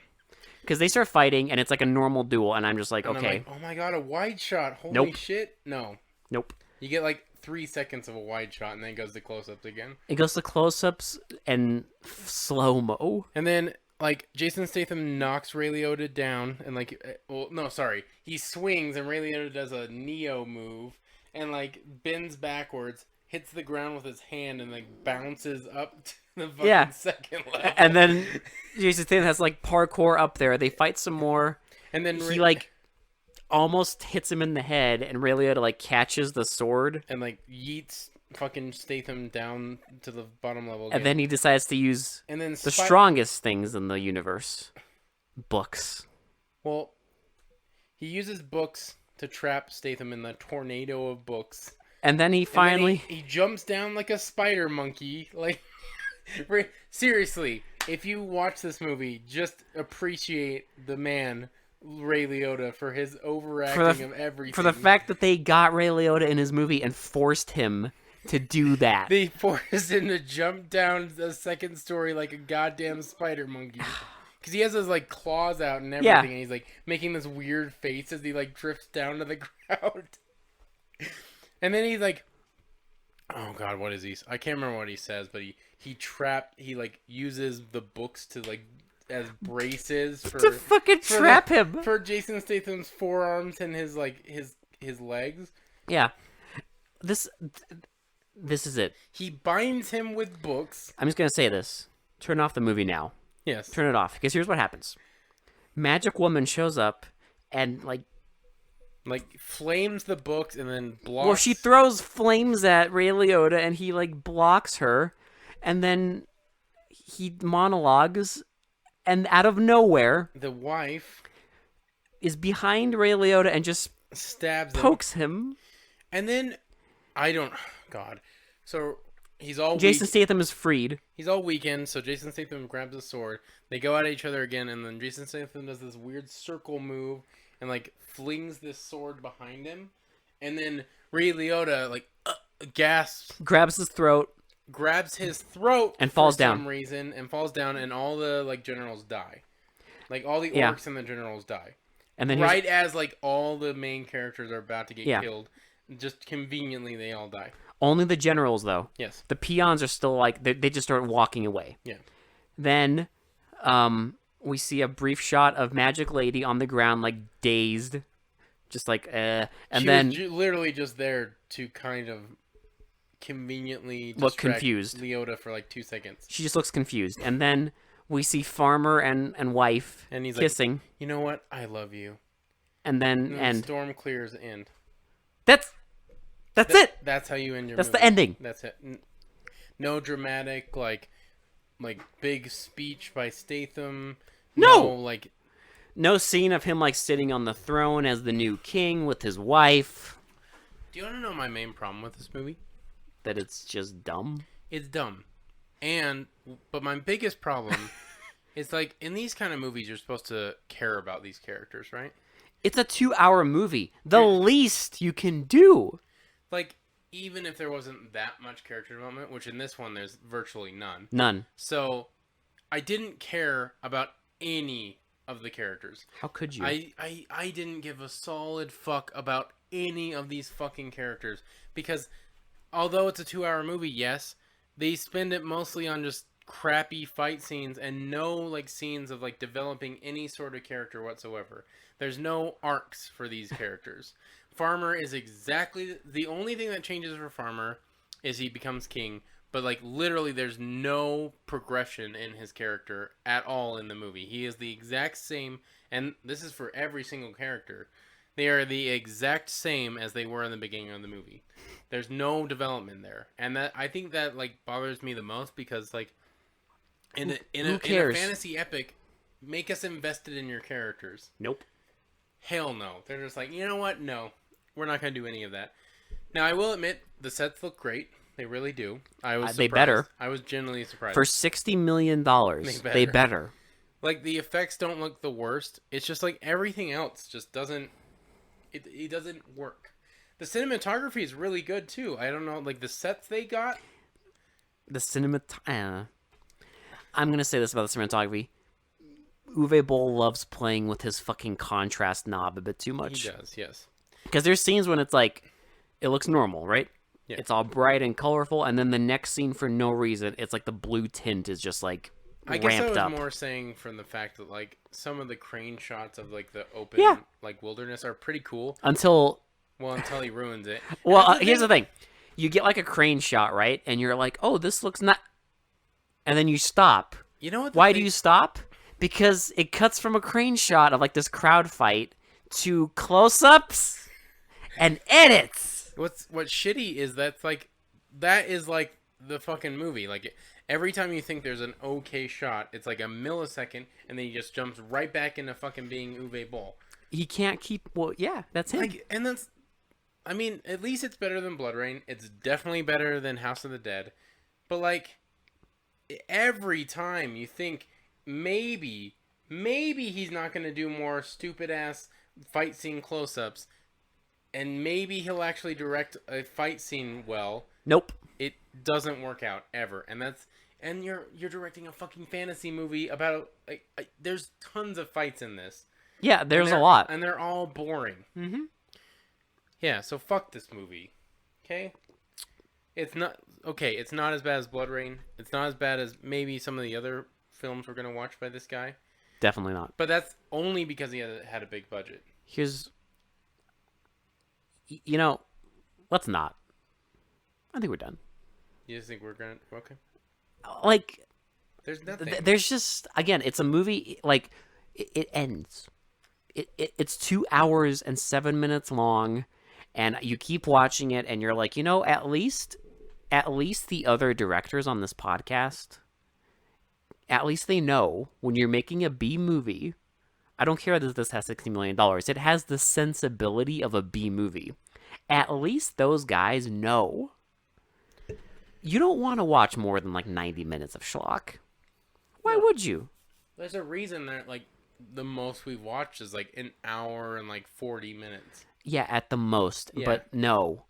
Speaker 2: Because they start fighting, and it's like a normal duel, and I'm just like,
Speaker 1: And I'm
Speaker 2: okay.
Speaker 1: like, oh my god, a wide shot. Holy
Speaker 2: Nope.
Speaker 1: shit. No.
Speaker 2: Nope.
Speaker 1: You get like 3 seconds of a wide shot, and then it goes to close-ups again.
Speaker 2: It goes to close-ups and slow-mo.
Speaker 1: And then, like, Jason Statham knocks Ray Liotta down, and like, well, no, sorry. He swings, and Ray Liotta does a Neo move, and like, bends backwards, hits the ground with his hand, and like, bounces up to the fucking
Speaker 2: Yeah.
Speaker 1: second level.
Speaker 2: And then Jason Statham has like parkour up there. They fight some more.
Speaker 1: And then
Speaker 2: He like almost hits him in the head, and Ray Liotta like catches the sword.
Speaker 1: and like yeets fucking Statham down to the bottom level again.
Speaker 2: And then he decides to use
Speaker 1: and then
Speaker 2: the strongest things in the universe. Books.
Speaker 1: Well, he uses books to trap Statham in the tornado of books.
Speaker 2: And then he
Speaker 1: And then
Speaker 2: finally...
Speaker 1: he jumps down like a spider monkey. Like, seriously, if you watch this movie, just appreciate the man Ray Liotta for his overacting of everything.
Speaker 2: For the fact that they got Ray Liotta in his movie and forced him to do that.
Speaker 1: they forced him to jump down the second story like a goddamn spider monkey. Because he has his, like, claws out and everything,
Speaker 2: Yeah.
Speaker 1: and he's, like, making this weird face as he, like, drifts down to the ground. And then he's, like, oh, God, what is he? I can't remember what he says, but he like, uses the books to, like, as braces for...
Speaker 2: to fucking
Speaker 1: for
Speaker 2: trap him.
Speaker 1: For Jason Statham's forearms and his, like, his legs.
Speaker 2: Yeah. This is it.
Speaker 1: He binds him with books.
Speaker 2: I'm just going to say this. Turn off the movie now.
Speaker 1: Yes.
Speaker 2: Turn it off. Because here's what happens. Magic Woman shows up and, like,
Speaker 1: flames the books and then blocks.
Speaker 2: well, she throws flames at Ray Liotta and he, like, blocks her. And then he monologues. And out of nowhere
Speaker 1: the wife
Speaker 2: is behind Ray Liotta and just
Speaker 1: stabs him.
Speaker 2: pokes him.
Speaker 1: And then God. So he's all
Speaker 2: Jason
Speaker 1: weak.
Speaker 2: Statham is freed.
Speaker 1: He's all weakened. So Jason Statham grabs his sword. They go at each other again, and then Jason Statham does this weird circle move and like flings this sword behind him. And then Ray Liotta like gasps,
Speaker 2: Grabs his throat.
Speaker 1: grabs his throat
Speaker 2: And falls
Speaker 1: for
Speaker 2: down.
Speaker 1: some reason, and falls down, and all the like generals die. Like all the orcs
Speaker 2: Yeah.
Speaker 1: and the generals die.
Speaker 2: And then
Speaker 1: Right as like all the main characters are about to get
Speaker 2: Yeah.
Speaker 1: killed, just conveniently they all die.
Speaker 2: only the generals, though.
Speaker 1: Yes.
Speaker 2: The peons are still like, they just start walking away.
Speaker 1: Yeah.
Speaker 2: Then we see a brief shot of Magic Lady on the ground, like dazed. Just like, and
Speaker 1: She
Speaker 2: then...
Speaker 1: was literally just there to kind of conveniently
Speaker 2: Look
Speaker 1: distract
Speaker 2: confused.
Speaker 1: Leota for like 2 seconds.
Speaker 2: She just looks confused. And then we see Farmer and wife
Speaker 1: And he's
Speaker 2: kissing.
Speaker 1: like, you know what? I love you.
Speaker 2: And then,
Speaker 1: And
Speaker 2: and
Speaker 1: the storm clears end.
Speaker 2: that's it.
Speaker 1: That's how you end your
Speaker 2: That's
Speaker 1: movie.
Speaker 2: the ending.
Speaker 1: That's it. No dramatic, like big speech by Statham.
Speaker 2: No!
Speaker 1: like,
Speaker 2: No scene of him like sitting on the throne as the new king with his wife.
Speaker 1: do you want to know my main problem with this movie?
Speaker 2: That it's just dumb.
Speaker 1: It's dumb. But my biggest problem is like in these kind of movies, you're supposed to care about these characters, right?
Speaker 2: It's a 2-hour movie. The least you can do.
Speaker 1: Like even if there wasn't that much character development, which in this one there's virtually none.
Speaker 2: None.
Speaker 1: So I didn't care about any of the characters.
Speaker 2: How could you?
Speaker 1: I didn't give a solid fuck about any of these fucking characters because although it's a 2-hour movie, yes, they spend it mostly on just crappy fight scenes and no like scenes of like developing any sort of character whatsoever. There's no arcs for these characters. Farmer is exactly the only thing that changes for Farmer is he becomes king, but like literally there's no progression in his character at all in the movie. He is the exact same, and this is for every single character. They are the exact same as they were in the beginning of the movie. There's no development there, and that I think that like bothers me the most because like in a fantasy epic, make us invested in your characters.
Speaker 2: Nope.
Speaker 1: Hell no. They're just like, you know what? No, we're not gonna do any of that. Now I will admit the sets look great. They really do. I was surprised.
Speaker 2: They better.
Speaker 1: I was genuinely surprised.
Speaker 2: For $60 million, they better.
Speaker 1: Like the effects don't look the worst. It's just like everything else just doesn't. It doesn't work. The cinematography is really good too. I don't know, like the sets they got.
Speaker 2: I'm gonna say this about the cinematography. Uwe Boll loves playing with his fucking contrast knob a bit too much.
Speaker 1: He does, yes.
Speaker 2: Because there's scenes when it's like, it looks normal, right?
Speaker 1: Yeah.
Speaker 2: It's all bright and colorful, and then the next scene, for no reason, it's like the blue tint is just like
Speaker 1: I guess
Speaker 2: ramped
Speaker 1: I
Speaker 2: up.
Speaker 1: was more saying from the fact that like some of the crane shots of like the open like wilderness are pretty cool.
Speaker 2: Until
Speaker 1: he ruins it.
Speaker 2: Well, here's the thing. You get like a crane shot, right? And you're like, oh, this looks not... And then you stop.
Speaker 1: You know what?
Speaker 2: Why do you stop? Because it cuts from a crane shot of like this crowd fight to close-ups and edits.
Speaker 1: What's shitty is that is like the fucking movie. Like every time you think there's an okay shot, it's like a millisecond, and then he just jumps right back into fucking being Uwe Boll.
Speaker 2: He can't keep... Well, yeah, that's him.
Speaker 1: Like, and that's... I mean, at least it's better than Blood Rain. It's definitely better than House of the Dead. But, like, every time you think maybe he's not going to do more stupid-ass fight scene close-ups, and maybe he'll actually direct a fight scene well.
Speaker 2: Nope.
Speaker 1: It doesn't work out, ever. And you're directing a fucking fantasy movie about... Like, there's tons of fights in this.
Speaker 2: Yeah, there's a lot.
Speaker 1: And they're all boring.
Speaker 2: Mm-hmm.
Speaker 1: Yeah, so fuck this movie. Okay? It's not as bad as Blood Rain. It's not as bad as maybe some of the other films we're going to watch by this guy.
Speaker 2: Definitely not.
Speaker 1: But that's only because he had a big budget.
Speaker 2: Here's... You know, let's not. I think we're done.
Speaker 1: You just think we're going to... Okay.
Speaker 2: Like...
Speaker 1: There's nothing.
Speaker 2: There's just... Again, it's a movie... Like, it ends. It's 2 hours and 7 minutes long, and you keep watching it, and you're like, you know, at least the other directors on this podcast, at least they know when you're making a B movie. I don't care that this has $60 million. It has the sensibility of a B movie. At least those guys know. You don't want to watch more than like 90 minutes of schlock. Why would you?
Speaker 1: There's a reason that, like, the most we've watched is like an hour and like 40 minutes.
Speaker 2: Yeah, at the most.
Speaker 1: Yeah.
Speaker 2: But no.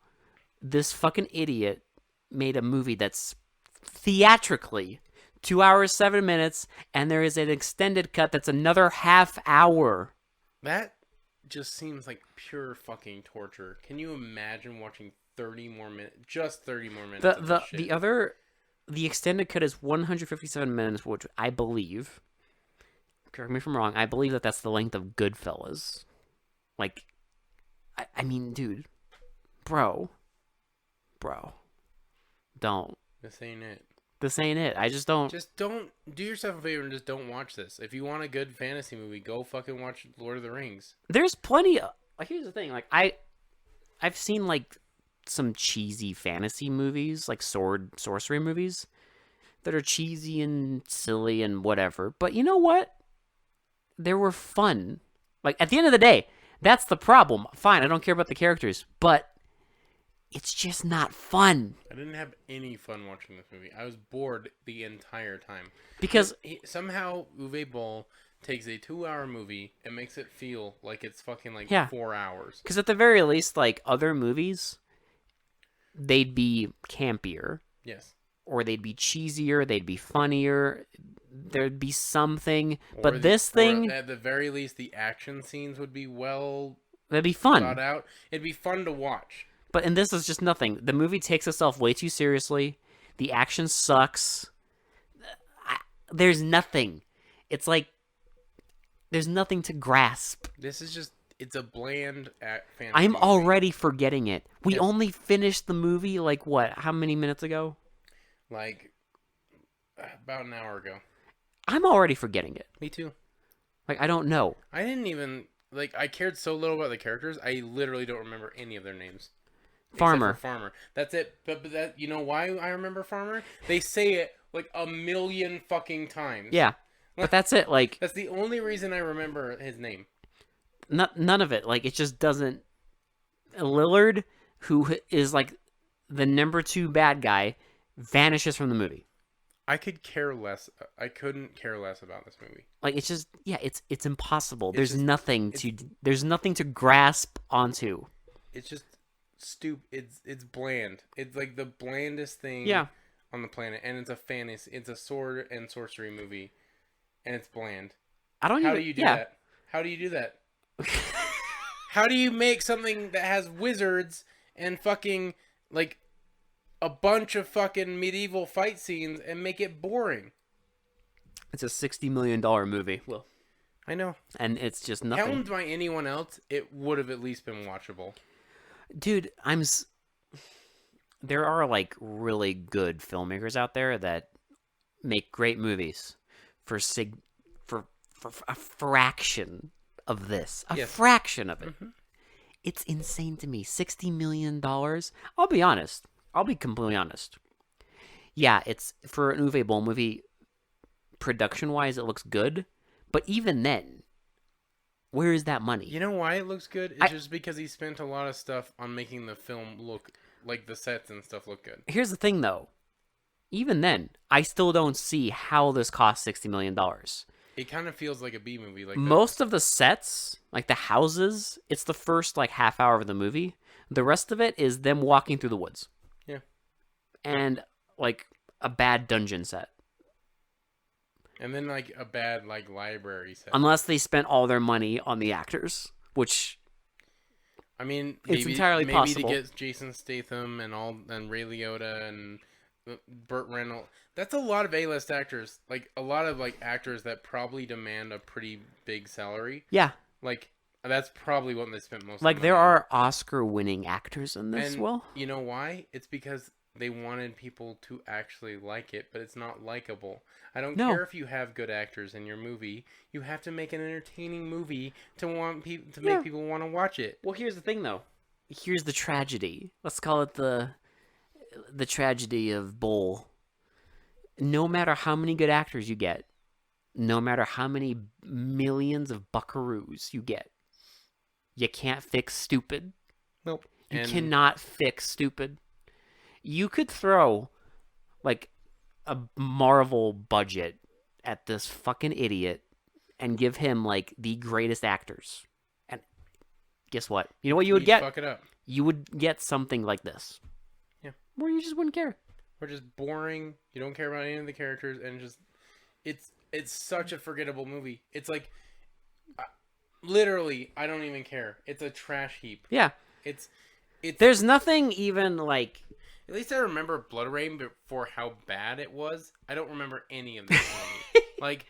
Speaker 2: This fucking idiot made a movie that's theatrically 2 hours, 7 minutes, and there is an extended cut that's another half hour.
Speaker 1: That just seems like pure fucking torture. Can you imagine watching 30 more minutes? Just 30 more minutes.
Speaker 2: The extended cut is 157 minutes, which I believe... Correct me if I'm wrong. I believe that's the length of Goodfellas. Like, I mean, dude, bro, don't.
Speaker 1: This ain't it.
Speaker 2: This ain't it. I just don't.
Speaker 1: Just don't do yourself a favor and just don't watch this. If you want a good fantasy movie, go fucking watch Lord of the Rings.
Speaker 2: There's plenty of. Here's the thing. Like I've seen like some cheesy fantasy movies, like sorcery movies, that are cheesy and silly and whatever. But you know what? They were fun. Like, at the end of the day, that's the problem. Fine, I don't care about the characters, but it's just not fun.
Speaker 1: I didn't have any fun watching this movie. I was bored the entire time.
Speaker 2: Because
Speaker 1: somehow Uwe Boll takes a 2-hour movie and makes it feel like it's fucking like 4 hours.
Speaker 2: Because at the very least, like, other movies, they'd be campier,
Speaker 1: Yes.
Speaker 2: or they'd be cheesier, they'd be funnier. There'd be something,
Speaker 1: Or
Speaker 2: but this thing,
Speaker 1: at the very least, the action scenes would be well
Speaker 2: that'd be
Speaker 1: thought
Speaker 2: fun.
Speaker 1: out. It'd be fun to watch.
Speaker 2: And this is just nothing. The movie takes itself way too seriously. The action sucks. There's nothing. It's like there's nothing to grasp.
Speaker 1: This is just, it's a bland fantasy
Speaker 2: I'm
Speaker 1: movie.
Speaker 2: already forgetting it. We
Speaker 1: Yes.
Speaker 2: only finished the movie like what? How many minutes ago?
Speaker 1: Like, about an hour ago.
Speaker 2: I'm already forgetting it.
Speaker 1: Me too.
Speaker 2: Like I don't know.
Speaker 1: I didn't even, like, I cared so little about the characters, I literally don't remember any of their names. Except
Speaker 2: Farmer.
Speaker 1: for Farmer. That's it. But that, you know why I remember Farmer? They say it like a million fucking times.
Speaker 2: Yeah. But that's it. Like
Speaker 1: That's the only reason I remember his name.
Speaker 2: none of it. Like it just doesn't. Lillard, who is like the number 2 bad guy, vanishes from the movie.
Speaker 1: I could care less. I couldn't care less about this movie.
Speaker 2: Like it's just it's impossible.
Speaker 1: It's
Speaker 2: There's
Speaker 1: just-
Speaker 2: nothing to grasp onto.
Speaker 1: It's just stupid. It's bland. It's like the blandest thing
Speaker 2: Yeah.
Speaker 1: on the planet, and it's a fantasy. It's a sword and sorcery movie, and it's bland.
Speaker 2: I don't
Speaker 1: How
Speaker 2: even.
Speaker 1: do you do
Speaker 2: yeah.
Speaker 1: that? How do you do that? How do you make something that has wizards and fucking like a bunch of fucking medieval fight scenes and make it boring?
Speaker 2: It's a $60 million movie. Well,
Speaker 1: I know.
Speaker 2: and it's just nothing.
Speaker 1: Helmed by anyone else, it would have at least been watchable.
Speaker 2: Dude, there are like really good filmmakers out there that make great movies for a fraction of this. A
Speaker 1: Yes.
Speaker 2: fraction of it.
Speaker 1: Mhm.
Speaker 2: It's insane to me. $60 million. I'll be honest. I'll be completely honest. Yeah, it's for an Uwe Boll movie, production wise, it looks good. But even then, where is that money?
Speaker 1: You know why it looks good? It's just because he spent a lot of stuff on making the film look like the sets and stuff look good.
Speaker 2: Here's the thing, though. Even then, I still don't see how this cost $60 million.
Speaker 1: It kind of feels like a B movie. Like
Speaker 2: Most of the sets, like the houses, it's the first like half hour of the movie. The rest of it is them walking through the woods.
Speaker 1: Yeah.
Speaker 2: And like a bad dungeon set.
Speaker 1: And then like a bad like library set.
Speaker 2: Unless they spent all their money on the actors, which
Speaker 1: I mean,
Speaker 2: It's entirely
Speaker 1: maybe
Speaker 2: possible.
Speaker 1: to get Jason Statham and Ray Liotta and Burt Reynolds. That's a lot of A-list actors. Like a lot of like actors that probably demand a pretty big salary.
Speaker 2: yeah,
Speaker 1: Like that's probably what they spent most.
Speaker 2: like
Speaker 1: of the
Speaker 2: there
Speaker 1: money on.
Speaker 2: are Oscar-winning actors in this.
Speaker 1: And
Speaker 2: Well,
Speaker 1: you know why? It's because they wanted people to actually like it, but it's not likable. I don't
Speaker 2: No.
Speaker 1: care if you have good actors in your movie. You have to make an entertaining movie to want people to
Speaker 2: Yeah.
Speaker 1: make people want to watch it.
Speaker 2: well, here's the thing, though. Here's the tragedy. Let's call it the tragedy of Bull. No matter how many good actors you get, no matter how many millions of buckaroos you get, you can't fix stupid.
Speaker 1: Nope.
Speaker 2: You
Speaker 1: And
Speaker 2: cannot fix stupid. You could throw like a Marvel budget at this fucking idiot and give him like the greatest actors. And guess what? You know what you would get?
Speaker 1: fuck it up.
Speaker 2: You would get something like this.
Speaker 1: Yeah.
Speaker 2: Where you just wouldn't care.
Speaker 1: We're just boring. You don't care about any of the characters, and just it's such a forgettable movie. It's like literally, I don't even care. It's a trash heap.
Speaker 2: Yeah.
Speaker 1: It's
Speaker 2: There's nothing even like
Speaker 1: at least I remember Blood Rain for how bad it was. I don't remember any of this movie. like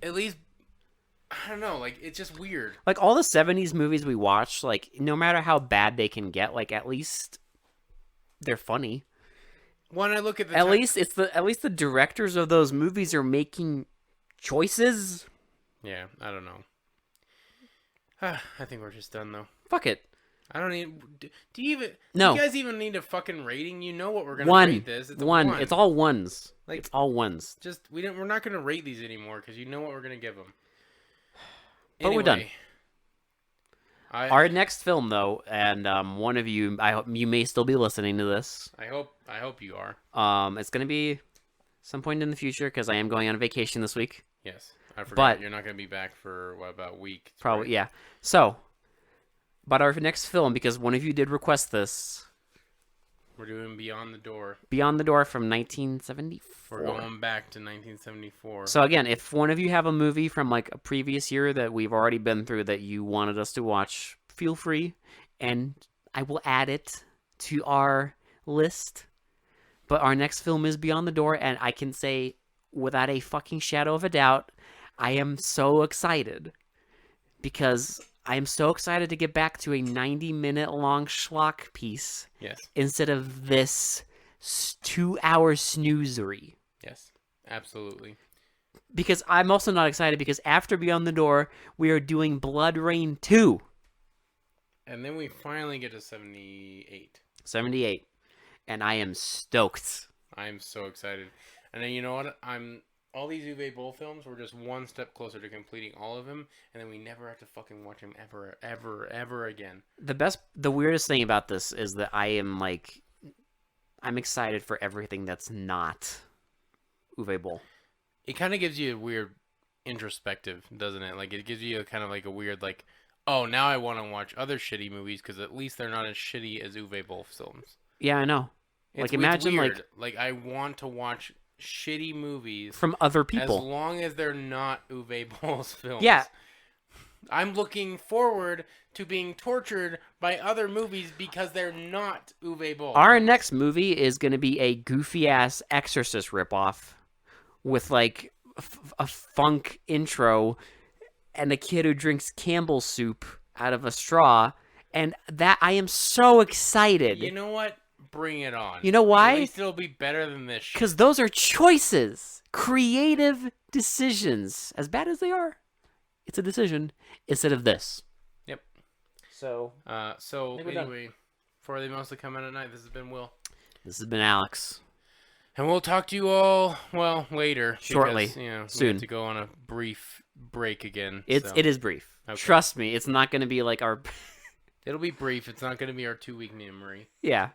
Speaker 1: at least I don't know. Like it's just weird.
Speaker 2: all the 70s movies we watch, like no matter how bad they can get, like at least they're funny.
Speaker 1: When I look at the
Speaker 2: At least the directors of those movies are making choices.
Speaker 1: yeah, I don't know. I think we're just done though.
Speaker 2: Fuck it.
Speaker 1: I don't need. Do you even?
Speaker 2: No.
Speaker 1: Do you guys even need a fucking rating? You know what we're gonna
Speaker 2: One.
Speaker 1: rate this? It's a
Speaker 2: One.
Speaker 1: one.
Speaker 2: It's all ones.
Speaker 1: Like-
Speaker 2: It's all ones.
Speaker 1: Just we're not gonna rate these anymore because you know what we're gonna give them.
Speaker 2: But we're done.
Speaker 1: I
Speaker 2: Our next film, though, and one of you, I hope you may still be listening to this.
Speaker 1: I hope you are.
Speaker 2: It's gonna be some point in the future because I am going on vacation this week.
Speaker 1: Yes, I forgot.
Speaker 2: But-
Speaker 1: You're not gonna be back for what, about a week?
Speaker 2: Probably,
Speaker 1: right?
Speaker 2: yeah. So, but our next film, because one of you did request this,
Speaker 1: We're doing Beyond the Door.
Speaker 2: Beyond the Door from 1974.
Speaker 1: We're going back to 1974.
Speaker 2: So again, if one of you have a movie from like a previous year that we've already been through that you wanted us to watch, feel free, and I will add it to our list. But our next film is Beyond the Door, and I can say without a fucking shadow of a doubt, I am so excited because I am so excited to get back to a 90-minute long schlock piece
Speaker 1: Yes.
Speaker 2: instead of this 2-hour snoozery.
Speaker 1: Yes. Absolutely.
Speaker 2: Because I'm also not excited because after Beyond the Door, we are doing Blood Rain 2.
Speaker 1: And then we finally get to 78.
Speaker 2: 78. And I am stoked.
Speaker 1: I am so excited. And then you know what? All these Uwe Boll films were just one step closer to completing all of them, and then we never have to fucking watch them ever again.
Speaker 2: The weirdest thing about this is that I'm excited for everything that's not Uwe Boll.
Speaker 1: It kind of gives you a weird introspective, doesn't it? Like, it gives you a kind of like a weird, like, oh, now I want to watch other shitty movies because at least they're not as shitty as Uwe Boll films.
Speaker 2: Yeah, I know.
Speaker 1: It's
Speaker 2: Imagine
Speaker 1: weird. Like I want to watch shitty movies
Speaker 2: from other
Speaker 1: as
Speaker 2: people.
Speaker 1: long as they're not Uwe Boll's films.
Speaker 2: Yeah.
Speaker 1: I'm looking forward to being tortured by other movies because they're not Uwe Boll.
Speaker 2: Our next movie is going to be a goofy ass Exorcist ripoff with like a funk intro and a kid who drinks Campbell's soup out of a straw, and that I am so excited.
Speaker 1: You know what? Bring it on.
Speaker 2: You know why?
Speaker 1: At least it'll be better than this shit.
Speaker 2: Because those are choices, creative decisions. As bad as they are, it's a decision instead of this.
Speaker 1: Yep.
Speaker 2: So,
Speaker 1: So
Speaker 2: think we're done.
Speaker 1: anyway, before they mostly come out at night, this has been Will.
Speaker 2: this has been Alex.
Speaker 1: And we'll talk to you all, well, later.
Speaker 2: Shortly.
Speaker 1: Because, we
Speaker 2: Soon.
Speaker 1: have to go on a brief break again.
Speaker 2: It
Speaker 1: so.
Speaker 2: is brief.
Speaker 1: Okay.
Speaker 2: Trust me, it's not going to be like our.
Speaker 1: It'll be brief. It's not going to be our 2-week memory.
Speaker 2: Yeah.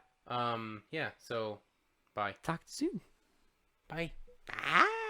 Speaker 1: Yeah, so bye.
Speaker 2: Talk soon.
Speaker 1: Bye.
Speaker 2: Bye.